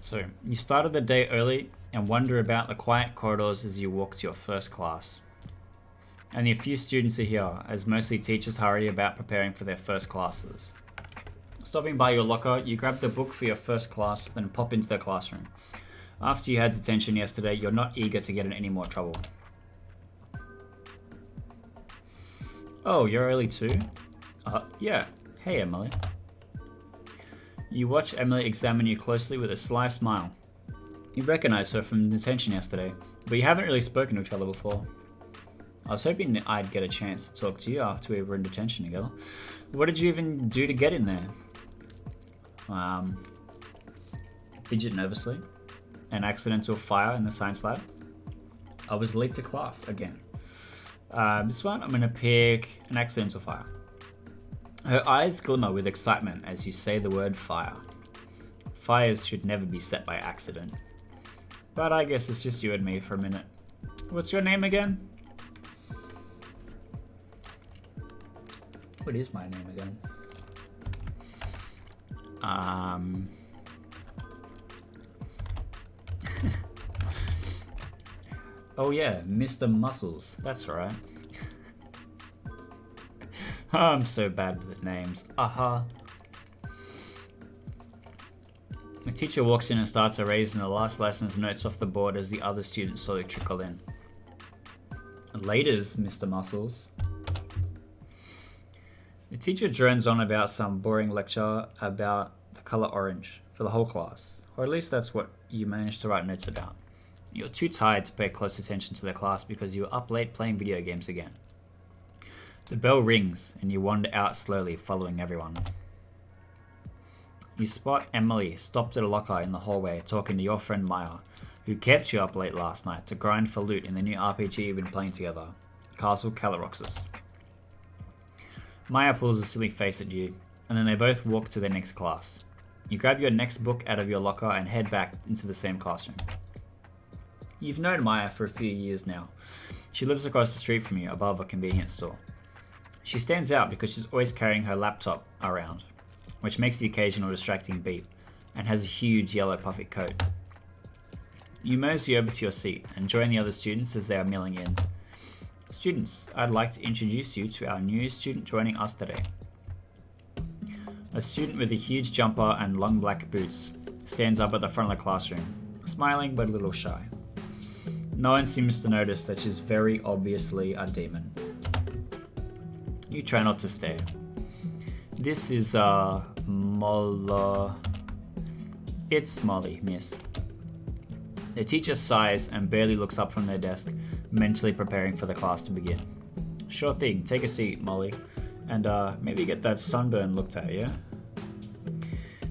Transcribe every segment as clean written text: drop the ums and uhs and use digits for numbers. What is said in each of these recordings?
So, you started the day early and wander about the quiet corridors as you walk to your first class. Only a few students are here, as mostly teachers hurry about preparing for their first classes. Stopping by your locker, you grab the book for your first class, then pop into the classroom. After you had detention yesterday, you're not eager to get in any more trouble. Oh, you're early too? Yeah. Hey, Emily. You watch Emily examine you closely with a sly smile. You recognize her from detention yesterday, but you haven't really spoken to each other before. I was hoping I'd get a chance to talk to you after we were in detention together. What did you even do to get in there? Fidget nervously. An accidental fire in the science lab. I was late to class again. This one, I'm going to pick an accidental fire. Her eyes glimmer with excitement as you say the word fire. Fires should never be set by accident. But I guess it's just you and me for a minute. What's your name again? What is my name again? Oh yeah, Mr. Muscles. That's right. I'm so bad with names. Aha. The teacher walks in and starts erasing the last lesson's notes off the board as the other students slowly trickle in. Laters, Mr. Muscles. The teacher drones on about some boring lecture about the color orange for the whole class, or at least that's what you managed to write notes about. You're too tired to pay close attention to the class because you were up late playing video games again. The bell rings and you wander out slowly, following everyone. You spot Emily stopped at a locker in the hallway talking to your friend Maya, who kept you up late last night to grind for loot in the new RPG you've been playing together, Castle Calaroxus. Maya pulls a silly face at you, and then they both walk to their next class. You grab your next book out of your locker and head back into the same classroom. You've known Maya for a few years now. She lives across the street from you, above a convenience store. She stands out because she's always carrying her laptop around, which makes the occasional distracting beep, and has a huge yellow puffy coat. You mosey over to your seat and join the other students as they are milling in. Students, I'd like to introduce you to our new student joining us today. A student with a huge jumper and long black boots stands up at the front of the classroom, smiling but a little shy. No one seems to notice that she's very obviously a demon. You try not to stare. This is, It's Molly, miss. The teacher sighs and barely looks up from their desk, mentally preparing for the class to begin. Sure thing, take a seat, Molly, and maybe get that sunburn looked at, yeah?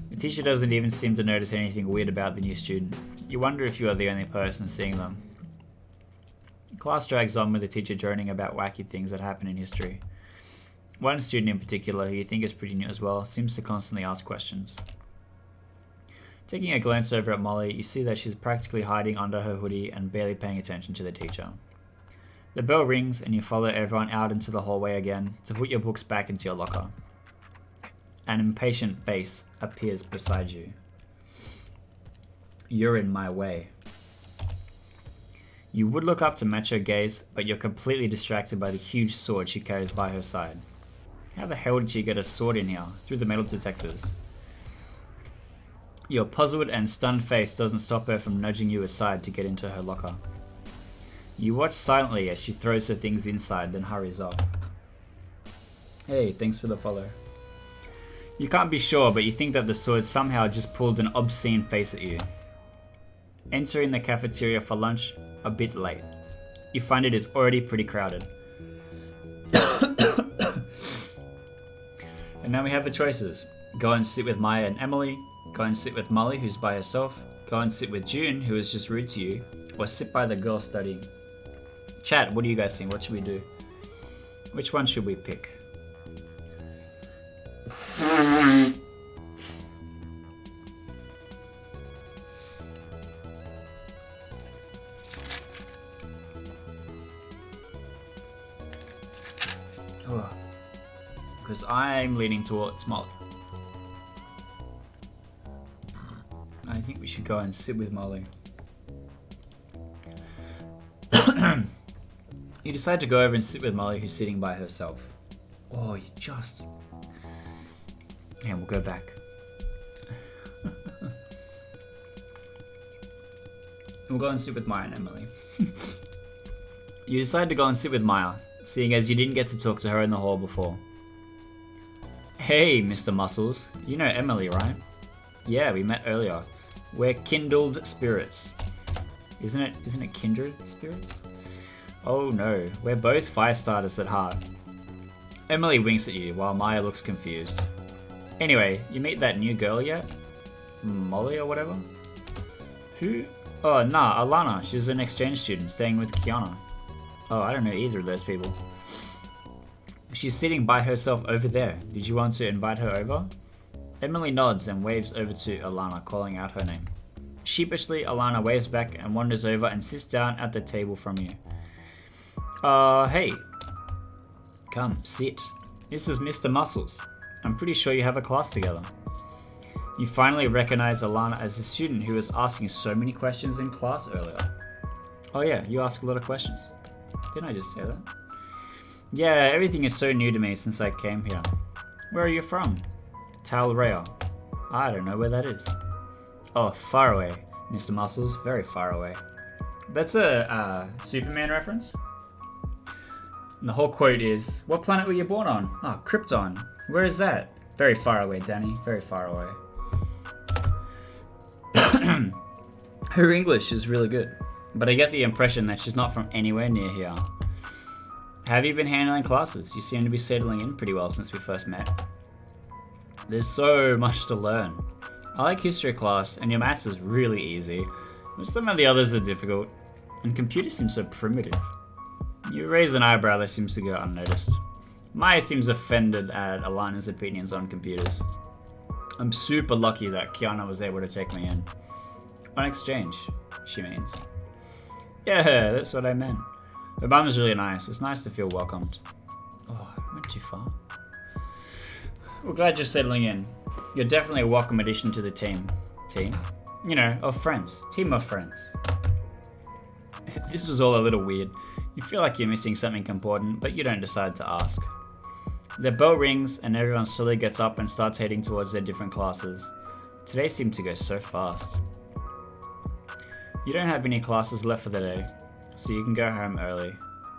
The teacher doesn't even seem to notice anything weird about the new student. You wonder if you are the only person seeing them. Class drags on with the teacher droning about wacky things that happen in history. One student in particular, who you think is pretty new as well, seems to constantly ask questions. Taking a glance over at Molly, you see that she's practically hiding under her hoodie and barely paying attention to the teacher. The bell rings and you follow everyone out into the hallway again to put your books back into your locker. An impatient face appears beside you. You're in my way. You would look up to match her gaze, but you're completely distracted by the huge sword she carries by her side. How the hell did she get a sword in here, through the metal detectors? Your puzzled and stunned face doesn't stop her from nudging you aside to get into her locker. You watch silently as she throws her things inside, then hurries off. Hey, thanks for the follow. You can't be sure, but you think that the sword somehow just pulled an obscene face at you. Entering the cafeteria for lunch, a bit late. You find it is already pretty crowded. And now we have the choices. Go and sit with Maya and Emily, go and sit with Molly, who's by herself, go and sit with June, who is just rude to you, or sit by the girl studying. Chat, what do you guys think? What should we do? Which one should we pick? Because I'm leaning towards Molly. I think we should go and sit with Molly. You decide to go over and sit with Molly, who's sitting by herself. Oh, you just... Yeah, we'll go back. We'll go and sit with Maya and Emily. You decide to go and sit with Maya, seeing as you didn't get to talk to her in the hall before. Hey, Mr. Muscles. You know Emily, right? Yeah, we met earlier. We're kindled spirits. Isn't it kindred spirits? Oh no, we're both fire starters at heart. Emily winks at you while Maya looks confused. Anyway, you meet that new girl yet? Molly or whatever? Who? Oh, nah, Alana. She's an exchange student staying with Kiana. Oh, I don't know either of those people. She's sitting by herself over there. Did you want to invite her over? Emily nods and waves over to Alana, calling out her name. Sheepishly, Alana waves back and wanders over and sits down at the table from you. Hey. Come, sit. This is Mr. Muscles. I'm pretty sure you have a class together. You finally recognize Alana as the student who was asking so many questions in class earlier. Oh yeah, you ask a lot of questions. Didn't I just say that? Yeah, everything is so new to me since I came here. Where are you from? Talrea. I don't know where that is. Oh, far away, Mr. Muscles. Very far away. That's a Superman reference. And the whole quote is, what planet were you born on? Oh, Krypton. Where is that? Very far away, Danny. Very far away. Her English is really good, but I get the impression that she's not from anywhere near here. Have you been handling classes? You seem to be settling in pretty well since we first met. There's so much to learn. I like history class, and your maths is really easy, but some of the others are difficult, and computers seem so primitive. You raise an eyebrow that seems to go unnoticed. Maya seems offended at Alana's opinions on computers. I'm super lucky that Kiana was able to take me in. On exchange, she means. Yeah, that's what I meant. Her mum is really nice. It's nice to feel welcomed. Oh, I went too far. We're glad you're settling in. You're definitely a welcome addition to the team. Team? You know, of friends. Team of friends. This was all a little weird. You feel like you're missing something important, but you don't decide to ask. The bell rings and everyone slowly gets up and starts heading towards their different classes. Today seemed to go so fast. You don't have any classes left for the day, so you can go home early.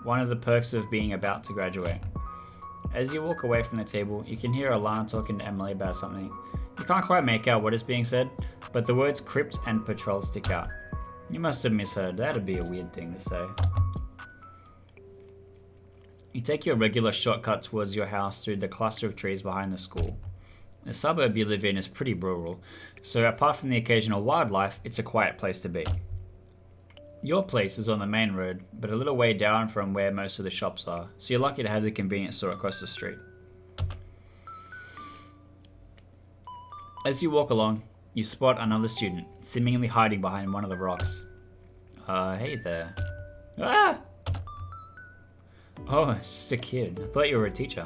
One of the perks of being about to graduate. As you walk away from the table, you can hear Alana talking to Emily about something. You can't quite make out what is being said, but the words crypt and patrol stick out. You must have misheard. That'd be a weird thing to say. You take your regular shortcut towards your house through the cluster of trees behind the school. The suburb you live in is pretty rural, so apart from the occasional wildlife, it's a quiet place to be. Your place is on the main road, but a little way down from where most of the shops are, so you're lucky to have the convenience store across the street. As you walk along, you spot another student, seemingly hiding behind one of the rocks. Hey there. Ah! Oh, it's just a kid. I thought you were a teacher.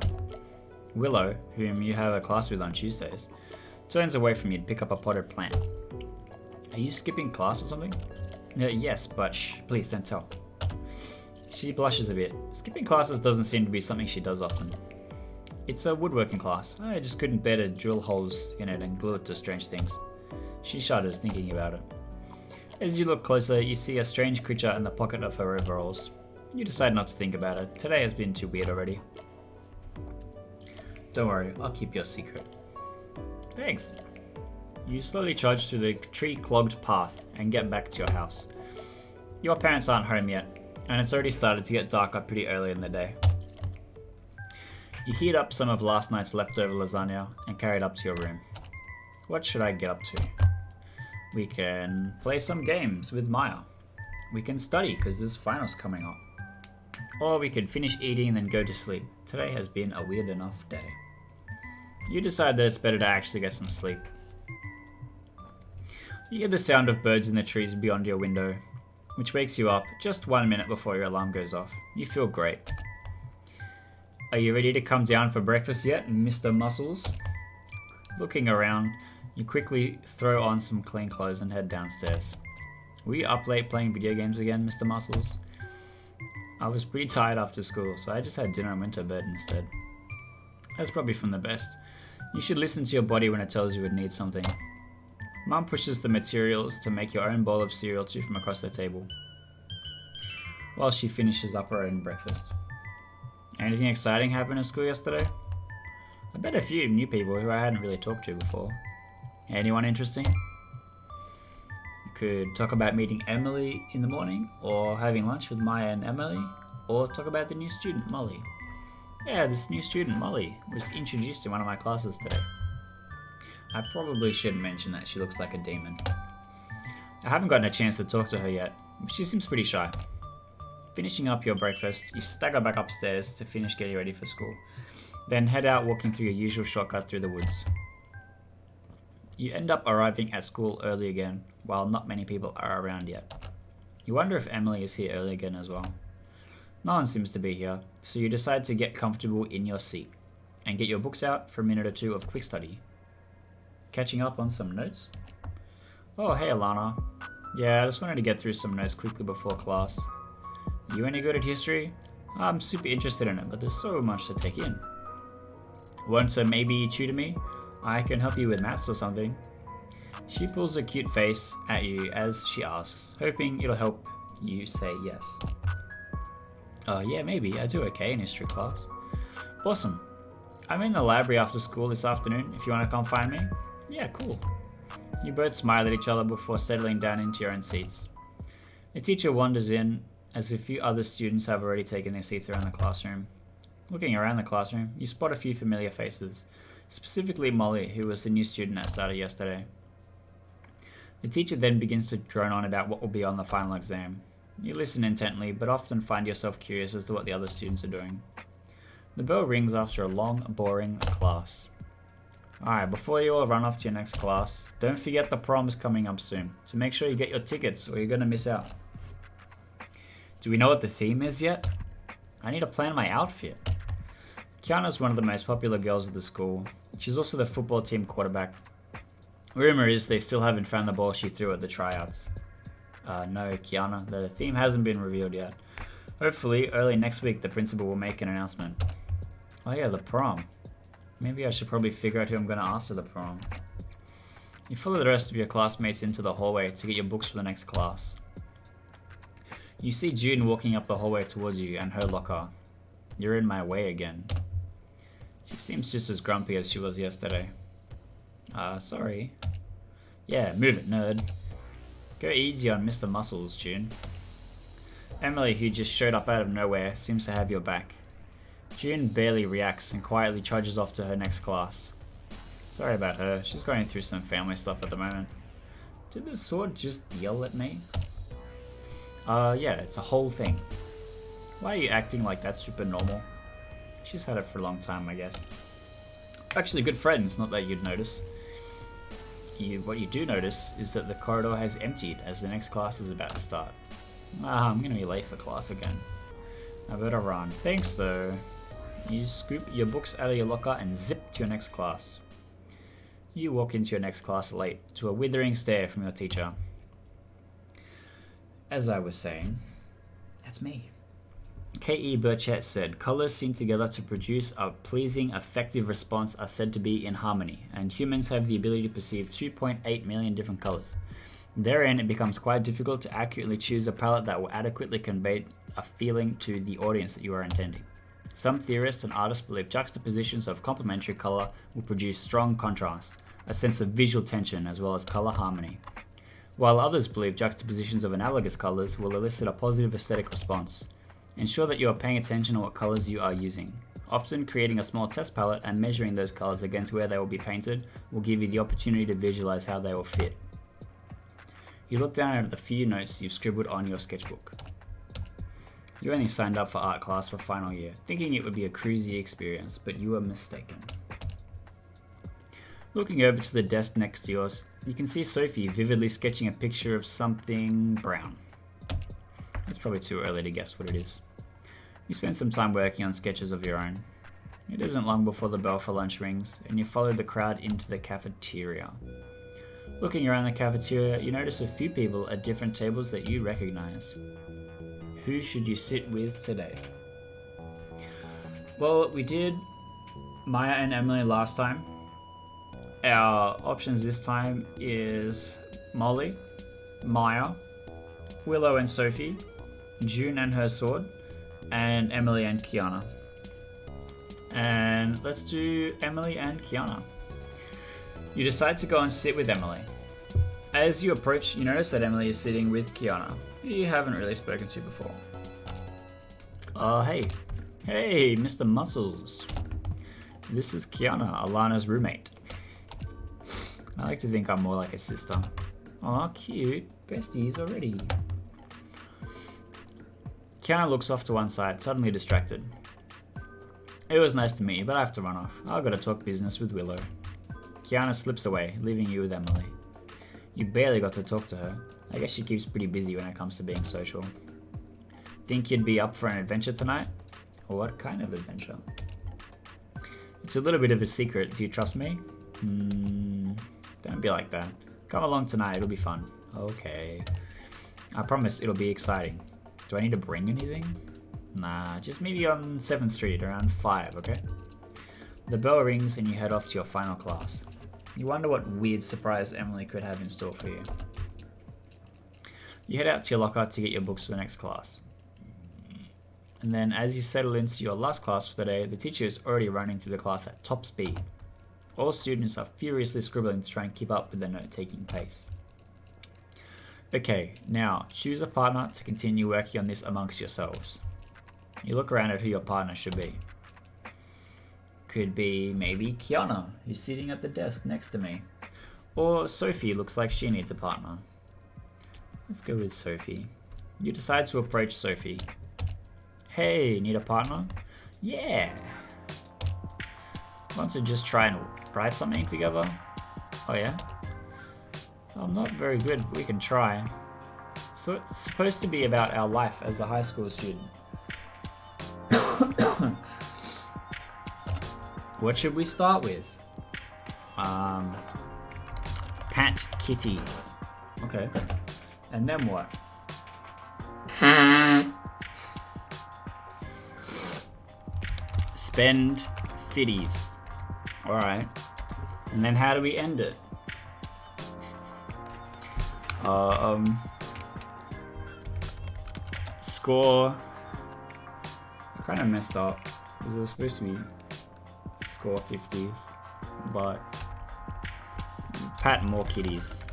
Willow, whom you have a class with on Tuesdays, turns away from you to pick up a potted plant. Are you skipping class or something? Yes, but shh, please don't tell. She blushes a bit. Skipping classes doesn't seem to be something she does often. It's a woodworking class. I just couldn't bear to drill holes in it and glue it to strange things. She shudders, thinking about it. As you look closer, you see a strange creature in the pocket of her overalls. You decide not to think about it. Today has been too weird already. Don't worry, I'll keep your secret. Thanks. You slowly trudge through the tree-clogged path and get back to your house. Your parents aren't home yet, and it's already started to get darker pretty early in the day. You heat up some of last night's leftover lasagna and carry it up to your room. What should I get up to? We can play some games with Maya. We can study because there's finals coming up. Or we can finish eating and then go to sleep. Today has been a weird enough day. You decide that it's better to actually get some sleep. You hear the sound of birds in the trees beyond your window, which wakes you up just 1 minute before your alarm goes off. You feel great. Are you ready to come down for breakfast yet, Mr. Muscles? Looking around, You quickly throw on some clean clothes and head downstairs. Were you up late playing video games again, Mr. Muscles? I was pretty tired after school, so I just had dinner and went to bed instead. That's probably from the best. You should listen to your body when it tells you it needs something. Mum pushes the materials to make your own bowl of cereal too from across the table, while she finishes up her own breakfast. Anything exciting happened at school yesterday? I met a few new people who I hadn't really talked to before. Anyone interesting? You could talk about meeting Emily in the morning, or having lunch with Maya and Emily, or talk about the new student, Molly. Yeah, this new student, Molly, was introduced in one of my classes today. I probably shouldn't mention that she looks like a demon. I haven't gotten a chance to talk to her yet, but she seems pretty shy. Finishing up your breakfast, you stagger back upstairs to finish getting ready for school, then head out walking through your usual shortcut through the woods. You end up arriving at school early again, while not many people are around yet. You wonder if Emily is here early again as well. No one seems to be here, so you decide to get comfortable in your seat and get your books out for a minute or two of quick study. Catching up on some notes? Oh, hey Alana. Yeah, I just wanted to get through some notes quickly before class. You any good at history? I'm super interested in it, but there's so much to take in. Want to maybe tutor me? I can help you with maths or something. She pulls a cute face at you as she asks, hoping it'll help you say yes. Yeah, maybe. I do okay in history class. Awesome. I'm in the library after school this afternoon, if you want to come find me. Yeah, cool. You both smile at each other before settling down into your own seats. The teacher wanders in as a few other students have already taken their seats around the classroom. Looking around the classroom, you spot a few familiar faces, specifically Molly, who was the new student that started yesterday. The teacher then begins to drone on about what will be on the final exam. You listen intently, but often find yourself curious as to what the other students are doing. The bell rings after a long, boring class. Alright, before you all run off to your next class, don't forget the prom is coming up soon, so make sure you get your tickets or you're going to miss out. Do we know what the theme is yet? I need to plan my outfit. Kiana's one of the most popular girls at the school. She's also the football team quarterback. Rumor is they still haven't found the ball she threw at the tryouts. No, Kiana, the theme hasn't been revealed yet. Hopefully, early next week the principal will make an announcement. Oh yeah, the prom. Maybe I should probably figure out who I'm going to ask to the prom. You follow the rest of your classmates into the hallway to get your books for the next class. You see June walking up the hallway towards you and her locker. You're in my way again. She seems just as grumpy as she was yesterday. Sorry. Yeah, move it, nerd. Go easy on Mr. Muscles, June. Emily, who just showed up out of nowhere, seems to have your back. June barely reacts and quietly trudges off to her next class. Sorry about her, she's going through some family stuff at the moment. Did the sword just yell at me? Yeah, it's a whole thing. Why are you acting like that's super normal? She's had it for a long time, I guess. Actually, good friends, not that you'd notice. What you do notice is that the corridor has emptied as the next class is about to start. I'm gonna be late for class again. I better run. Thanks though. You scoop your books out of your locker and zip to your next class. You walk into your next class late, to a withering stare from your teacher. As I was saying, that's me. K.E. Burchett said, "Colors seen together to produce a pleasing, effective response are said to be in harmony, and humans have the ability to perceive 2.8 million different colors. Therein, it becomes quite difficult to accurately choose a palette that will adequately convey a feeling to the audience that you are intending. Some theorists and artists believe juxtapositions of complementary color will produce strong contrast, a sense of visual tension, as well as color harmony, while others believe juxtapositions of analogous colors will elicit a positive aesthetic response. Ensure that you are paying attention to what colors you are using. Often creating a small test palette and measuring those colors against where they will be painted will give you the opportunity to visualize how they will fit." You look down at the few notes you've scribbled on your sketchbook. You only signed up for art class for final year, thinking it would be a cruisy experience, but you were mistaken. Looking over to the desk next to yours, you can see Sophie vividly sketching a picture of something brown. It's probably too early to guess what it is. You spend some time working on sketches of your own. It isn't long before the bell for lunch rings, and you follow the crowd into the cafeteria. Looking around the cafeteria, you notice a few people at different tables that you recognize. Who should you sit with today? Well, we did Maya and Emily last time. Our options this time is Molly, Maya, Willow and Sophie, June and her sword, and Emily and Kiana. And let's do Emily and Kiana. You decide to go and sit with Emily. As you approach, you notice that Emily is sitting with Kiana, who you haven't really spoken to before. Hey. Hey, Mr. Muscles. This is Kiana, Alana's roommate. I like to think I'm more like a sister. Aw, cute. Besties already. Kiana looks off to one side, suddenly distracted. It was nice to meet you, but I have to run off. I've got to talk business with Willow. Kiana slips away, leaving you with Emily. You barely got to talk to her. I guess she keeps pretty busy when it comes to being social. Think you'd be up for an adventure tonight? What kind of adventure? It's a little bit of a secret. Do you trust me? Don't be like that. Come along tonight, it'll be fun. Okay. I promise it'll be exciting. Do I need to bring anything? Nah, just meet me on 7th Street around 5, okay? The bell rings and you head off to your final class. You wonder what weird surprise Emily could have in store for you. You head out to your locker to get your books for the next class. And then as you settle into your last class for the day, the teacher is already running through the class at top speed. All students are furiously scribbling to try and keep up with the note-taking pace. Okay, now choose a partner to continue working on this amongst yourselves. You look around at who your partner should be. Could be maybe Kiana, who's sitting at the desk next to me. Or Sophie looks like she needs a partner. Let's go with Sophie. You decide to approach Sophie. Hey, need a partner? Yeah! Want to just try and write something together? Oh yeah? I'm not very good, but we can try. So it's supposed to be about our life as a high school student. What should we start with? Pat kitties. Okay. And then what? Spend fitties. Alright. And then how do we end it? Score. I kind of messed up because it was supposed to be score 50s, but pat more kitties.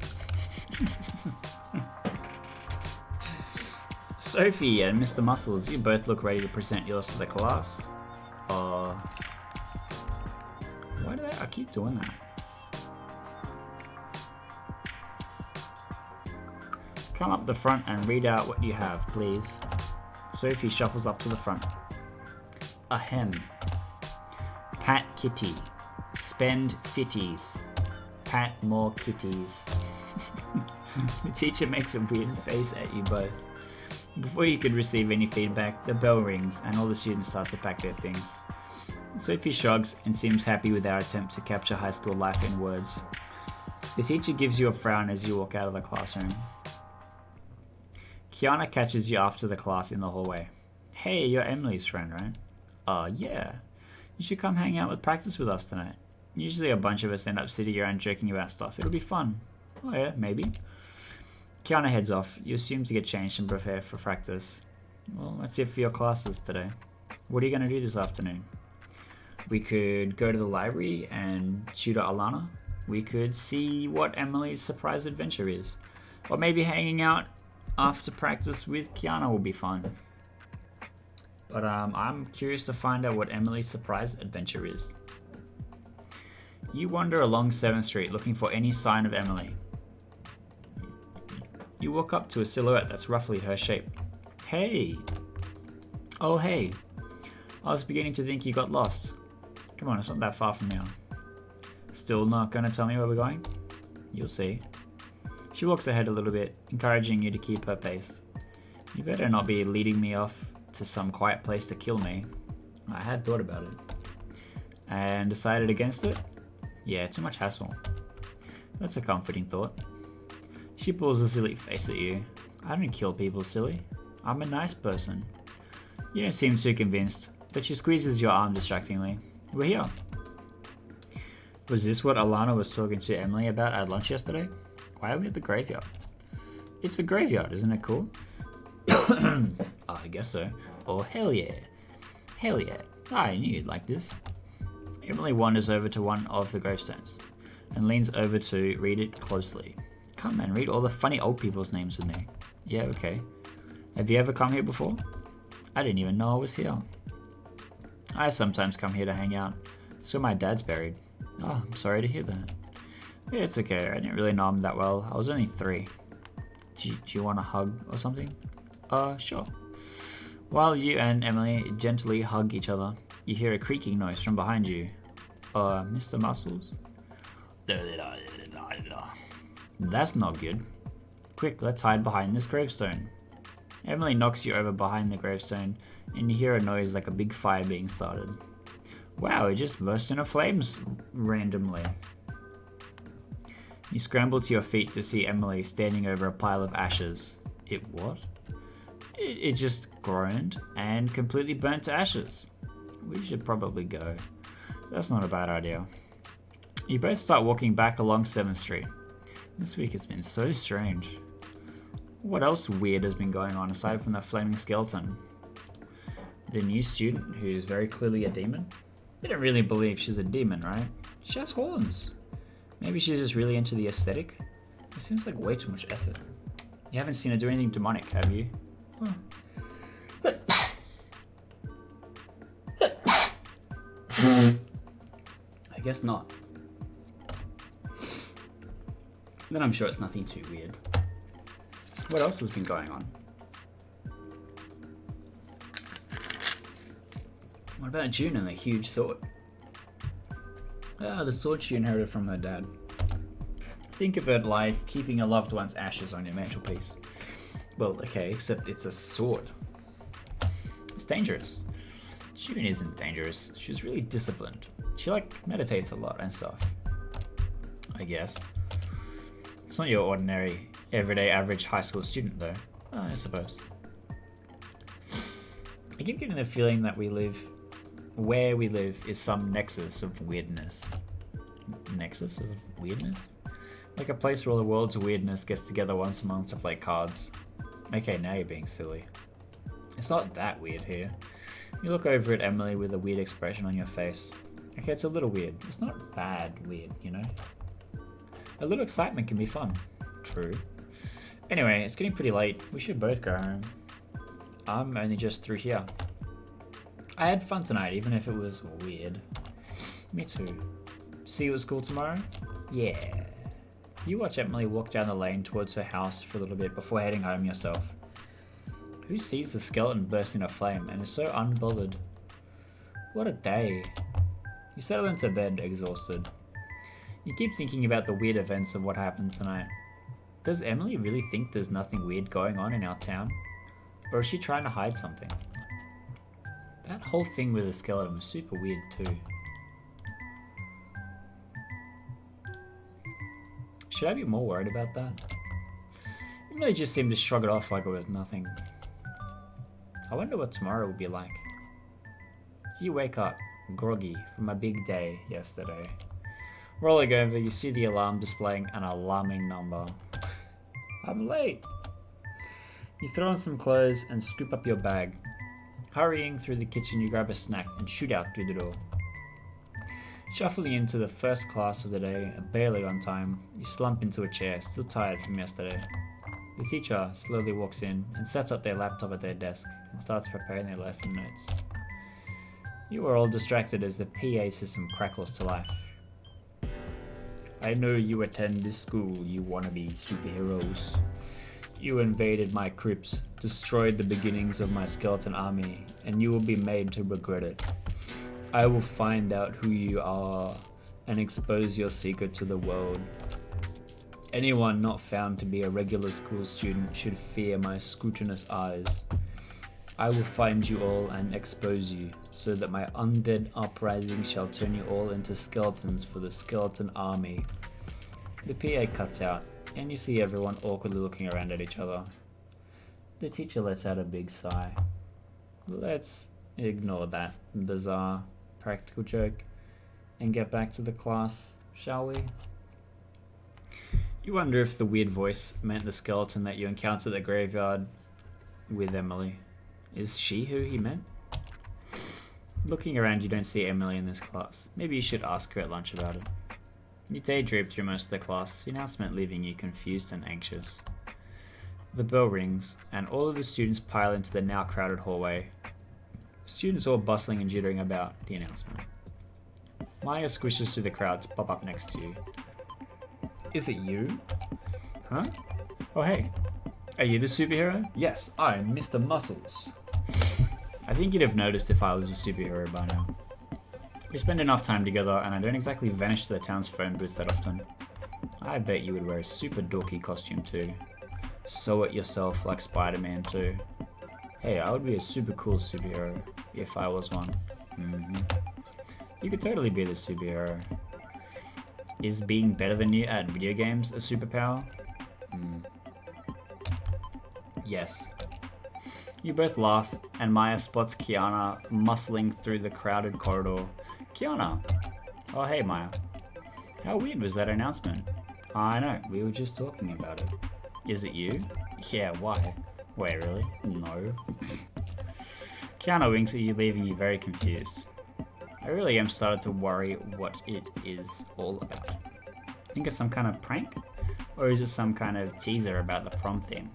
Sophie and Mr. Muscles, you both look ready to present yours to the class. Why do I keep doing that? Come up the front and read out what you have, please. Sophie shuffles up to the front. Ahem. Pat kitty. Spend fitties. Pat more kitties. The teacher makes a weird face at you both. Before you could receive any feedback, the bell rings and all the students start to pack their things. Sophie shrugs and seems happy with our attempt to capture high school life in words. The teacher gives you a frown as you walk out of the classroom. Kiana catches you after the class in the hallway. Hey, you're Emily's friend, right? Yeah. You should come hang out with practice with us tonight. Usually a bunch of us end up sitting around joking about stuff. It'll be fun. Oh yeah, maybe. Kiana heads off. You assume to get changed and prepare for practice. Well, that's it for your classes today. What are you going to do this afternoon? We could go to the library and tutor Alana. We could see what Emily's surprise adventure is. Or maybe hanging out after practice with Kiana will be fun. But I'm curious to find out what Emily's surprise adventure is. You wander along 7th Street looking for any sign of Emily. You walk up to a silhouette that's roughly her shape. Hey! Oh hey! I was beginning to think you got lost. Come on, it's not that far from now. Still not gonna tell me where we're going? You'll see. She walks ahead a little bit, encouraging you to keep her pace. You better not be leading me off to some quiet place to kill me. I had thought about it. and decided against it? Yeah, too much hassle. That's a comforting thought. She pulls a silly face at you. I don't kill people, silly. I'm a nice person. You don't seem too convinced, but she squeezes your arm distractingly. We're here. Was this what Alana was talking to Emily about at lunch yesterday? Why are we at the graveyard? It's a graveyard, isn't it cool? I guess so. Oh, hell yeah. Hell yeah. I knew you'd like this. Emily wanders over to one of the gravestones and leans over to read it closely. Come and read all the funny old people's names with me. Yeah, okay. Have you ever come here before? I didn't even know I was here. I sometimes come here to hang out. That's where my dad's buried. Oh, I'm sorry to hear that. Yeah, it's okay. I didn't really know him that well. I was only 3. Do you want a hug or something? Sure. While you and Emily gently hug each other, you hear a creaking noise from behind you. Mr. Muscles? That's not good. Quick, let's hide behind this gravestone. Emily knocks you over behind the gravestone, and you hear a noise like a big fire being started. Wow, it just burst into flames randomly. You scramble to your feet to see Emily standing over a pile of ashes. It what? It just groaned and completely burnt to ashes. We should probably go. That's not a bad idea. You both start walking back along 7th Street. This week has been so strange. What else weird has been going on aside from the flaming skeleton? The new student, who is very clearly a demon? They don't really believe she's a demon, right? She has horns. Maybe she's just really into the aesthetic? It seems like way too much effort. You haven't seen her do anything demonic, have you? Huh. I guess not. Then I'm sure it's nothing too weird. What else has been going on? What about June and the huge sword? The sword she inherited from her dad. Think of it like keeping a loved one's ashes on your mantelpiece. Well, okay, except it's a sword. It's dangerous. June isn't dangerous. She's really disciplined. She meditates a lot and stuff. I guess. It's not your ordinary, everyday, average high school student though. I suppose. I keep getting the feeling that where we live is some nexus of weirdness. Nexus of weirdness? Like a place where all the world's weirdness gets together once a month to play cards. Okay, now you're being silly. It's not that weird here. You look over at Emily with a weird expression on your face. Okay, it's a little weird. It's not bad weird, you know? A little excitement can be fun. True. Anyway, it's getting pretty late. We should both go home. I'm only just through here. I had fun tonight, even if it was weird. Me too. See you at school tomorrow? Yeah. You watch Emily walk down the lane towards her house for a little bit before heading home yourself. Who sees the skeleton burst into flame and is so unbothered? What a day. You settle into bed, exhausted. You keep thinking about the weird events of what happened tonight. Does Emily really think there's nothing weird going on in our town? Or is she trying to hide something? That whole thing with the skeleton was super weird too. Should I be more worried about that? Emily just seemed to shrug it off like it was nothing. I wonder what tomorrow will be like. You wake up, groggy from a big day yesterday. Rolling over, you see the alarm displaying an alarming number. I'm late. You throw on some clothes and scoop up your bag. Hurrying through the kitchen, you grab a snack and shoot out through the door. Shuffling into the first class of the day, barely on time, you slump into a chair, still tired from yesterday. The teacher slowly walks in and sets up their laptop at their desk and starts preparing their lesson notes. You are all distracted as the PA system crackles to life. I know you attend this school, you wannabe superheroes. You invaded my crypts, destroyed the beginnings of my skeleton army, and you will be made to regret it. I will find out who you are and expose your secret to the world. Anyone not found to be a regular school student should fear my scrutinous eyes. I will find you all and expose you, so that my undead uprising shall turn you all into skeletons for the skeleton army. The PA cuts out, and you see everyone awkwardly looking around at each other. The teacher lets out a big sigh. Let's ignore that bizarre practical joke and get back to the class, shall we? You wonder if the weird voice meant the skeleton that you encountered at the graveyard with Emily. Is she who he meant? Looking around, you don't see Emily in this class. Maybe you should ask her at lunch about it. You daydream through most of the class, the announcement leaving you confused and anxious. The bell rings, and all of the students pile into the now crowded hallway. Students all bustling and jittering about the announcement. Maya squishes through the crowd to pop up next to you. Is it you? Huh? Oh hey, are you the superhero? Yes, I'm Mr. Muscles. I think you'd have noticed if I was a superhero by now. We spend enough time together, and I don't exactly vanish to the town's phone booth that often. I bet you would wear a super dorky costume too. Sew it yourself like Spider-Man too. Hey, I would be a super cool superhero if I was one. You could totally be the superhero. Is being better than you at video games a superpower? Yes. You both laugh, and Maya spots Kiana muscling through the crowded corridor. Kiana! Oh hey Maya. How weird was that announcement? I know, we were just talking about it. Is it you? Yeah, why? Wait, really? No. Kiana winks at you, leaving you very confused. I really am started to worry what it is all about. Think it's some kind of prank? Or is it some kind of teaser about the prom theme?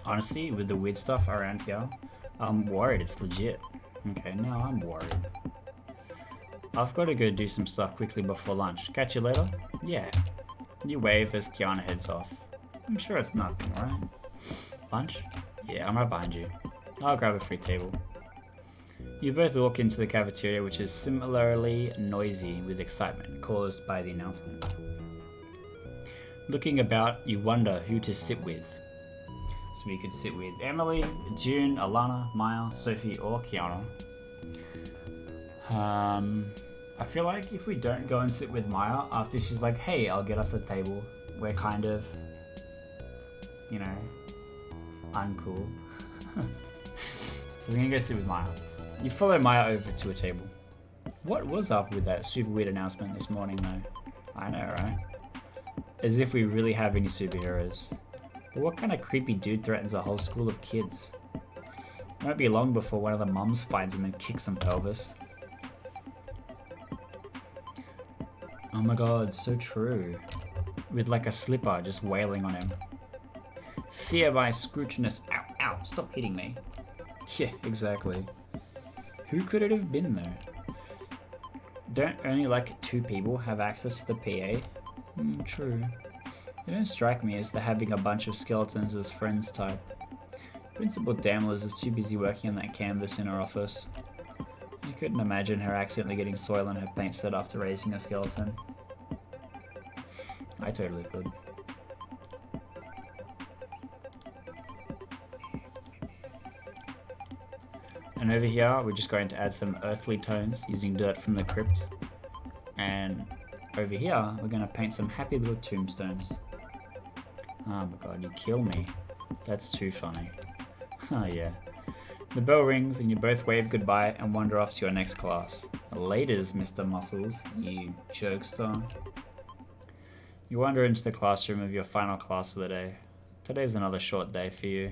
Honestly, with the weird stuff around here, I'm worried it's legit. Okay, now I'm worried. I've got to go do some stuff quickly before lunch. Catch you later? Yeah. You wave as Kiana heads off. I'm sure it's nothing, right? Lunch? Yeah, I'm right behind you. I'll grab a free table. You both walk into the cafeteria, which is similarly noisy with excitement caused by the announcement. Looking about, you wonder who to sit with. So you could sit with Emily, June, Alana, Maya, Sophie, or Kiana. I feel like if we don't go and sit with Maya after she's like, hey, I'll get us a table, we're kind of, you know, uncool. So we're gonna go sit with Maya. You follow Maya over to a table. What was up with that super weird announcement this morning though? I know, right? As if we really have any superheroes. But what kind of creepy dude threatens a whole school of kids? It won't be long before one of the mums finds him and kicks some pelvis. Oh my god, so true. With like a slipper just wailing on him. Fear by scrooginess. Ow, ow, stop hitting me. Yeah, exactly. Who could it have been though? Don't only like 2 people have access to the PA? True. They don't strike me as the having a bunch of skeletons as friends type. Principal Damlers is too busy working on that canvas in her office. I couldn't imagine her accidentally getting soil on her paint set after raising a skeleton. I totally could. And over here, we're just going to add some earthly tones using dirt from the crypt. And over here, we're going to paint some happy little tombstones. Oh my god, you kill me. That's too funny. Oh yeah. The bell rings and you both wave goodbye and wander off to your next class. Laters, Mr. Muscles, you jokester. You wander into the classroom of your final class for the day. Today's another short day for you.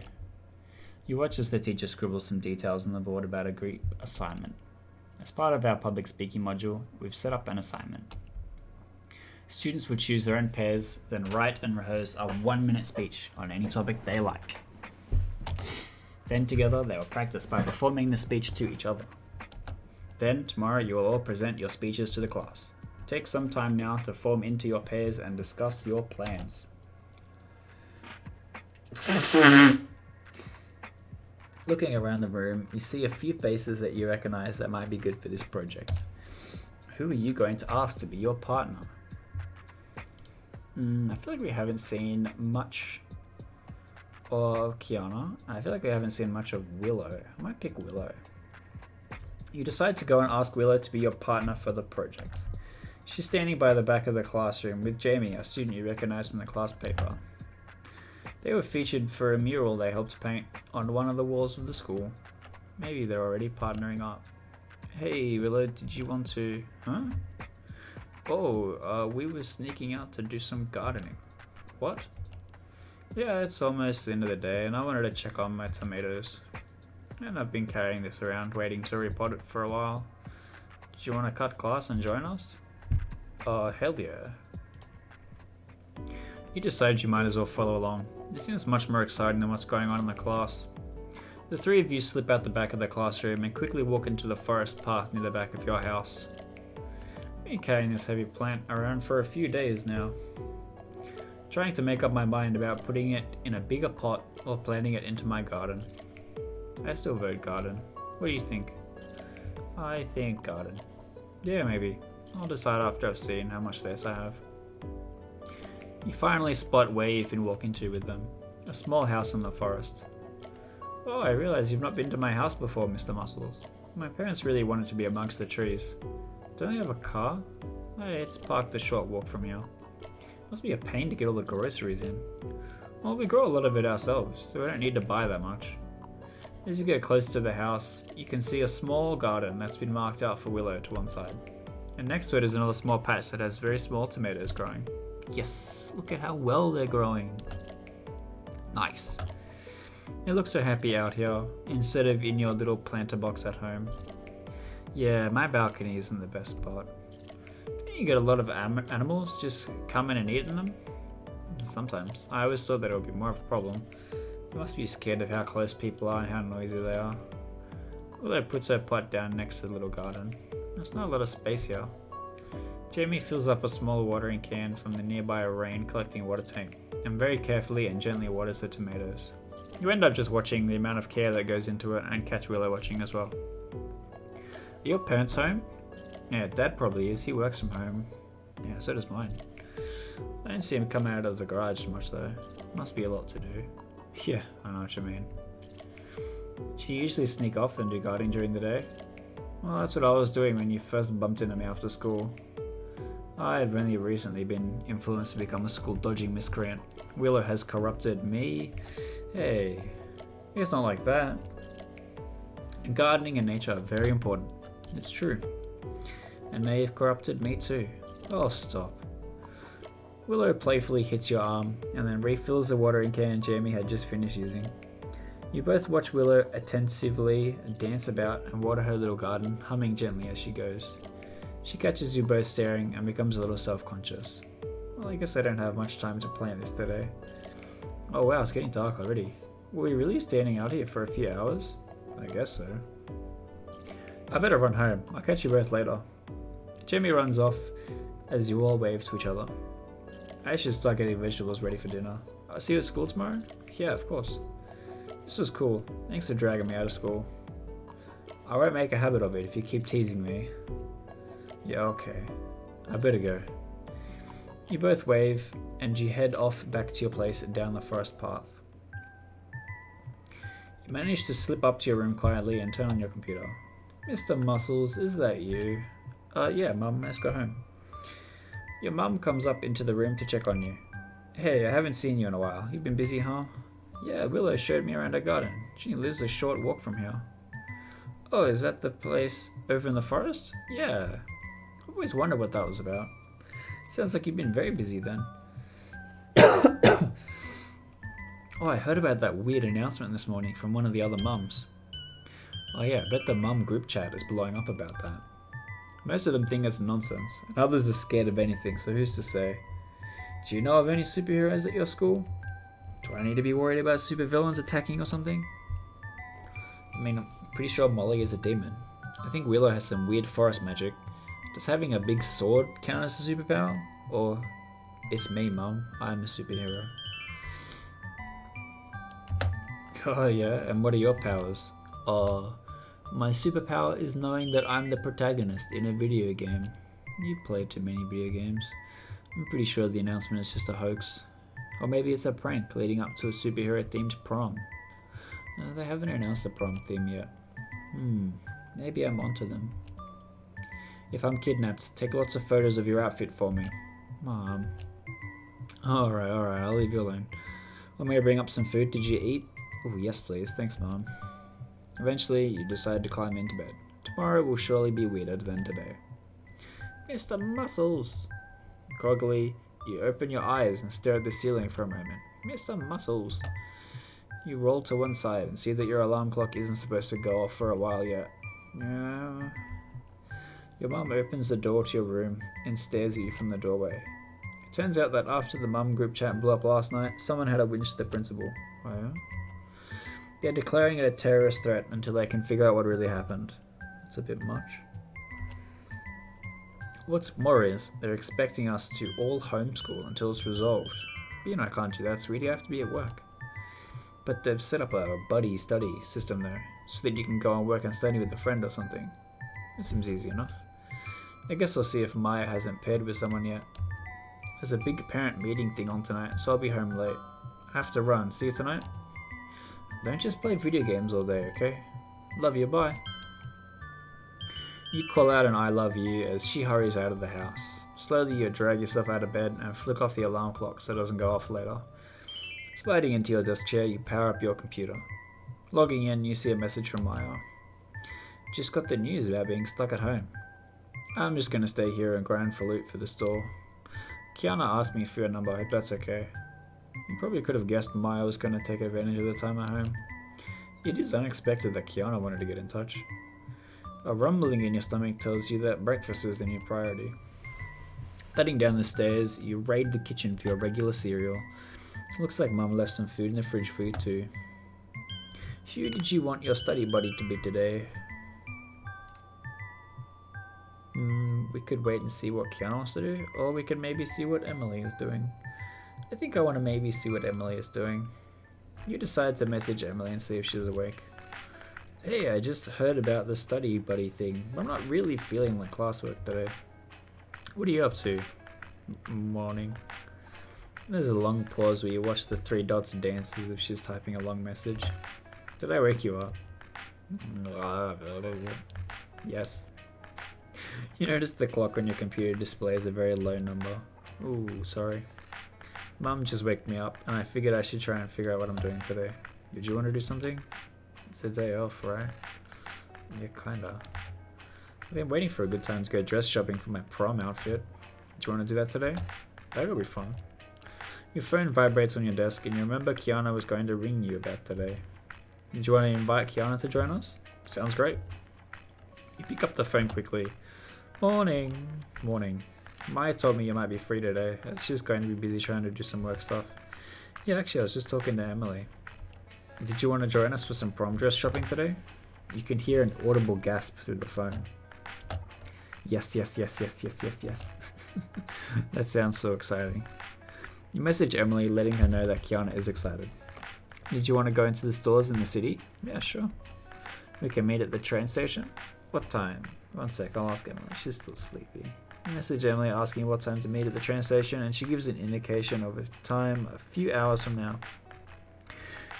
You watch as the teacher scribbles some details on the board about a group assignment. As part of our public speaking module, we've set up an assignment. Students will choose their own pairs, then write and rehearse a 1-minute speech on any topic they like. Then together they will practice by performing the speech to each other. Then tomorrow you will all present your speeches to the class. Take some time now to form into your pairs and discuss your plans. Looking around the room, you see a few faces that you recognize that might be good for this project. Who are you going to ask to be your partner? I feel like we haven't seen much or Kiana. I feel like I haven't seen much of Willow. I might pick Willow. You decide to go and ask Willow to be your partner for the project. She's standing by the back of the classroom with Jamie, a student you recognize from the class paper. They were featured for a mural they helped paint on one of the walls of the school. Maybe they're already partnering up. Hey Willow, did you want to... Huh? Oh, we were sneaking out to do some gardening. What? Yeah, it's almost the end of the day and I wanted to check on my tomatoes. And I've been carrying this around, waiting to repot it for a while. Do you want to cut class and join us? Oh, hell yeah. You decide you might as well follow along. This seems much more exciting than what's going on in the class. The three of you slip out the back of the classroom and quickly walk into the forest path near the back of your house. I've been carrying this heavy plant around for a few days now. Trying to make up my mind about putting it in a bigger pot or planting it into my garden. I still vote garden. What do you think? I think garden. Yeah, maybe. I'll decide after I've seen how much space I have. You finally spot where you've been walking to with them. A small house in the forest. Oh, I realize you've not been to my house before, Mr. Muscles. My parents really wanted to be amongst the trees. Don't they have a car? Hey, it's parked a short walk from here. Must be a pain to get all the groceries in. Well, we grow a lot of it ourselves, so we don't need to buy that much. As you get close to the house, you can see a small garden that's been marked out for Willow to one side. And next to it is another small patch that has very small tomatoes growing. Yes, look at how well they're growing. Nice. You look so happy out here, instead of in your little planter box at home. Yeah, my balcony isn't the best spot. Don't you get a lot of animals just coming and eating them? Sometimes. I always thought that it would be more of a problem. You must be scared of how close people are and how noisy they are. Willow puts her pot down next to the little garden. There's not a lot of space here. Jamie fills up a small watering can from the nearby rain collecting water tank and very carefully and gently waters the tomatoes. You end up just watching the amount of care that goes into it and catch Willow watching as well. Are your parents home? Yeah, Dad probably is. He works from home. Yeah, so does mine. I don't see him coming out of the garage much though. Must be a lot to do. Yeah, I know what you mean. Do you usually sneak off and do gardening during the day? Well, that's what I was doing when you first bumped into me after school. I've only recently been influenced to become a school dodging miscreant. Willow has corrupted me. Hey, it's not like that. And gardening and nature are very important. It's true. And they've corrupted me too. Oh, stop. Willow playfully hits your arm and then refills the watering can Jamie had just finished using. You both watch Willow attentively dance about and water her little garden, humming gently as she goes. She catches you both staring and becomes a little self-conscious. Well, I guess I don't have much time to plant this today. Oh wow, it's getting dark already. Were we really standing out here for a few hours? I guess so. I better run home. I'll catch you both later. Jamie runs off as you all wave to each other. I should start getting vegetables ready for dinner. I'll see you at school tomorrow? Yeah, of course. This was cool. Thanks for dragging me out of school. I won't make a habit of it if you keep teasing me. Yeah, okay. I better go. You both wave, and you head off back to your place down the forest path. You manage to slip up to your room quietly and turn on your computer. Mr. Muscles, is that you? Yeah, Mum, let's go home. Your mum comes up into the room to check on you. Hey, I haven't seen you in a while. You've been busy, huh? Yeah, Willow showed me around her garden. She lives a short walk from here. Oh, is that the place over in the forest? Yeah. I've always wondered what that was about. Sounds like you've been very busy then. Oh, I heard about that weird announcement this morning from one of the other mums. Oh yeah, I bet the mum group chat is blowing up about that. Most of them think it's nonsense, and others are scared of anything, so who's to say? Do you know of any superheroes at your school? Do I need to be worried about supervillains attacking or something? I mean, I'm pretty sure Molly is a demon. I think Willow has some weird forest magic. Does having a big sword count as a superpower? Or, it's me, Mum, I'm a superhero. Oh yeah, and what are your powers? My superpower is knowing that I'm the protagonist in a video game. You play too many video games. I'm pretty sure the announcement is just a hoax. Or maybe it's a prank leading up to a superhero-themed prom. They haven't announced a prom theme yet. Maybe I'm onto them. If I'm kidnapped, take lots of photos of your outfit for me. Mom. Alright, I'll leave you alone. Want me to bring up some food? Did you eat? Oh, yes please, thanks Mom. Eventually, you decide to climb into bed. Tomorrow will surely be weirder than today. Mr. Muscles! Groggily, you open your eyes and stare at the ceiling for a moment. Mr. Muscles! You roll to one side and see that your alarm clock isn't supposed to go off for a while yet. Yeah. Your mum opens the door to your room and stares at you from the doorway. It turns out that after the mum group chat blew up last night, someone had a winch to the principal. Oh yeah? They're declaring it a terrorist threat until they can figure out what really happened. It's a bit much. What's more is, they're expecting us to all homeschool until it's resolved. But you know I can't do that, sweetie, I have to be at work. But they've set up a buddy study system though, so that you can go and work and study with a friend or something. It seems easy enough. I guess I'll see if Maya hasn't paired with someone yet. There's a big parent meeting thing on tonight, so I'll be home late. I have to run. See you tonight? Don't just play video games all day, okay? Love you, bye. You call out an I love you as she hurries out of the house. Slowly you drag yourself out of bed and flick off the alarm clock so it doesn't go off later. Sliding into your desk chair, you power up your computer. Logging in, you see a message from Maya. Just got the news about being stuck at home. I'm just gonna stay here and grind for loot for the store. Kiana asked me for your number, I hope that's okay. You probably could have guessed Maya was gonna take advantage of the time at home. It is unexpected that Kiana wanted to get in touch. A rumbling in your stomach tells you that breakfast is the new priority. Heading down the stairs, you raid the kitchen for your regular cereal. Looks like Mum left some food in the fridge for you too. Who did you want your study buddy to be today? We could wait and see what Kiana wants to do, or we could maybe see what Emily is doing. I think I want to maybe see what Emily is doing. You decide to message Emily and see if she's awake. Hey, I just heard about the study buddy thing. I'm not really feeling like classwork today. What are you up to? Morning. There's a long pause where you watch the 3 dots dance as if she's typing a long message. Did I wake you up? Yes. You notice the clock on your computer displays a very low number. Ooh, sorry. Mum just woke me up and I figured I should try and figure out what I'm doing today. Did you want to do something? It's a day off, right? Yeah, kinda. I've been waiting for a good time to go dress shopping for my prom outfit. Do you want to do that today? That'll be fun. Your phone vibrates on your desk and you remember Kiana was going to ring you about today. Did you want to invite Kiana to join us? Sounds great. You pick up the phone quickly. Morning. Maya told me you might be free today. She's going to be busy trying to do some work stuff. Yeah, actually I was just talking to Emily. Did you want to join us for some prom dress shopping today? You can hear an audible gasp through the phone. Yes. That sounds so exciting. You message Emily letting her know that Kiana is excited. Did you want to go into the stores in the city? Yeah, sure. We can meet at the train station. What time? One sec, I'll ask Emily. She's still sleepy. You message Emily asking what time to meet at the train station and she gives an indication of a time a few hours from now.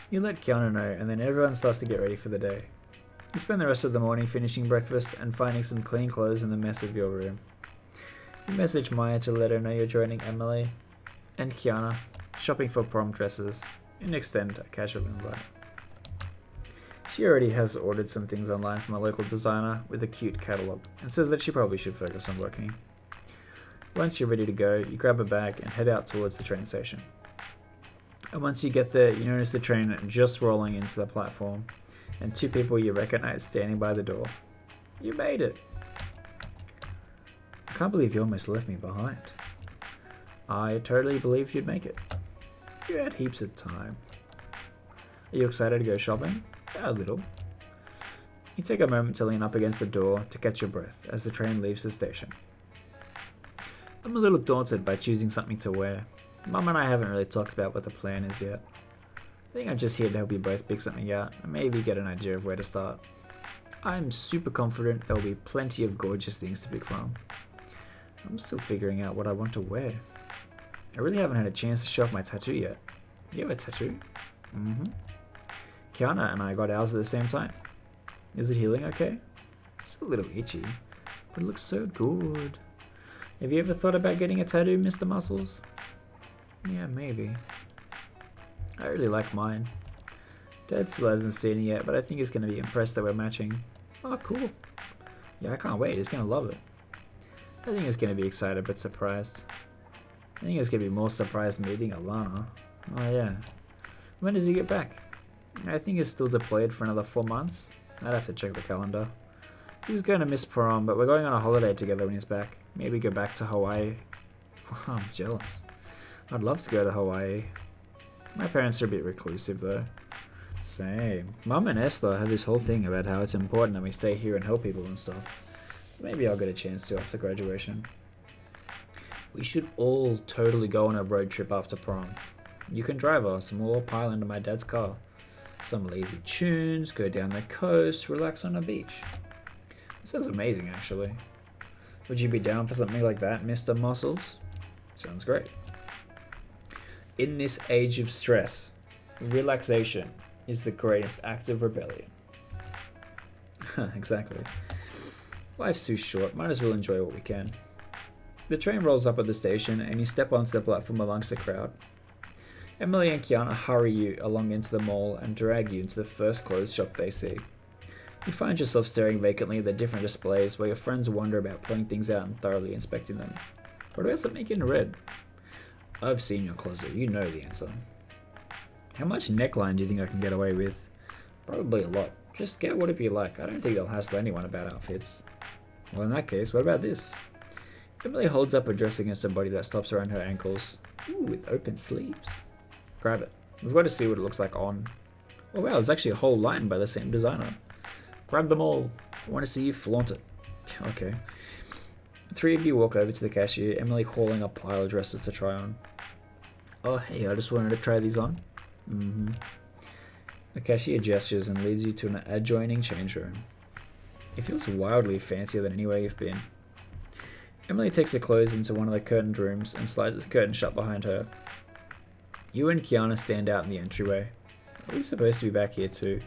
You let Kiana know and then everyone starts to get ready for the day. You spend the rest of the morning finishing breakfast and finding some clean clothes in the mess of your room. You message Maya to let her know you're joining Emily and Kiana shopping for prom dresses and extend a casual invite. She already has ordered some things online from a local designer with a cute catalogue and says that she probably should focus on working. Once you're ready to go, you grab a bag and head out towards the train station. And once you get there, you notice the train just rolling into the platform and 2 people you recognize standing by the door. You made it! I can't believe you almost left me behind. I totally believed you'd make it. You had heaps of time. Are you excited to go shopping? A little. You take a moment to lean up against the door to catch your breath as the train leaves the station. I'm a little daunted by choosing something to wear. Mum and I haven't really talked about what the plan is yet. I think I'm just here to help you both pick something out and maybe get an idea of where to start. I'm super confident there will be plenty of gorgeous things to pick from. I'm still figuring out what I want to wear. I really haven't had a chance to show off my tattoo yet. You have a tattoo? Mm-hmm. Kiana and I got ours at the same time. Is it healing okay? It's a little itchy, but it looks so good. Have you ever thought about getting a tattoo, Mr. Muscles? Yeah, maybe. I really like mine. Dad still hasn't seen it yet, but I think he's going to be impressed that we're matching. Oh, cool. Yeah, I can't wait. He's going to love it. I think he's going to be excited but surprised. I think he's going to be more surprised meeting Alana. Oh, yeah. When does he get back? I think he's still deployed for another 4 months. I'd have to check the calendar. He's going to miss prom, but we're going on a holiday together when he's back. Maybe go back to Hawaii. I'm jealous. I'd love to go to Hawaii. My parents are a bit reclusive though. Same. Mum and Esther have this whole thing about how it's important that we stay here and help people and stuff. Maybe I'll get a chance to after graduation. We should all totally go on a road trip after prom. You can drive us and we'll all pile into my dad's car. Some lazy tunes, go down the coast, relax on a beach. This sounds amazing actually. Would you be down for something like that, Mr. Muscles? Sounds great. In this age of stress, relaxation is the greatest act of rebellion. Exactly. Life's too short, might as well enjoy what we can. The train rolls up at the station and you step onto the platform amongst the crowd. Emily and Kiana hurry you along into the mall and drag you into the first clothes shop they see. You find yourself staring vacantly at the different displays while your friends wonder about pulling things out and thoroughly inspecting them. What about something in red? I've seen your closet, you know the answer. How much neckline do you think I can get away with? Probably a lot. Just get whatever you like. I don't think they'll hassle anyone about outfits. Well, in that case, what about this? Emily holds up a dress against her body that stops around her ankles. Ooh, with open sleeves. Grab it. We've got to see what it looks like on. Oh wow, there's actually a whole line by the same designer. Grab them all. I want to see you flaunt it. Okay. The three of you walk over to the cashier, Emily hauling a pile of dresses to try on. Oh hey, I just wanted to try these on. Mm-hmm. The cashier gestures and leads you to an adjoining change room. It feels wildly fancier than anywhere you've been. Emily takes her clothes into one of the curtained rooms and slides the curtain shut behind her. You and Kiana stand out in the entryway. Are we supposed to be back here too?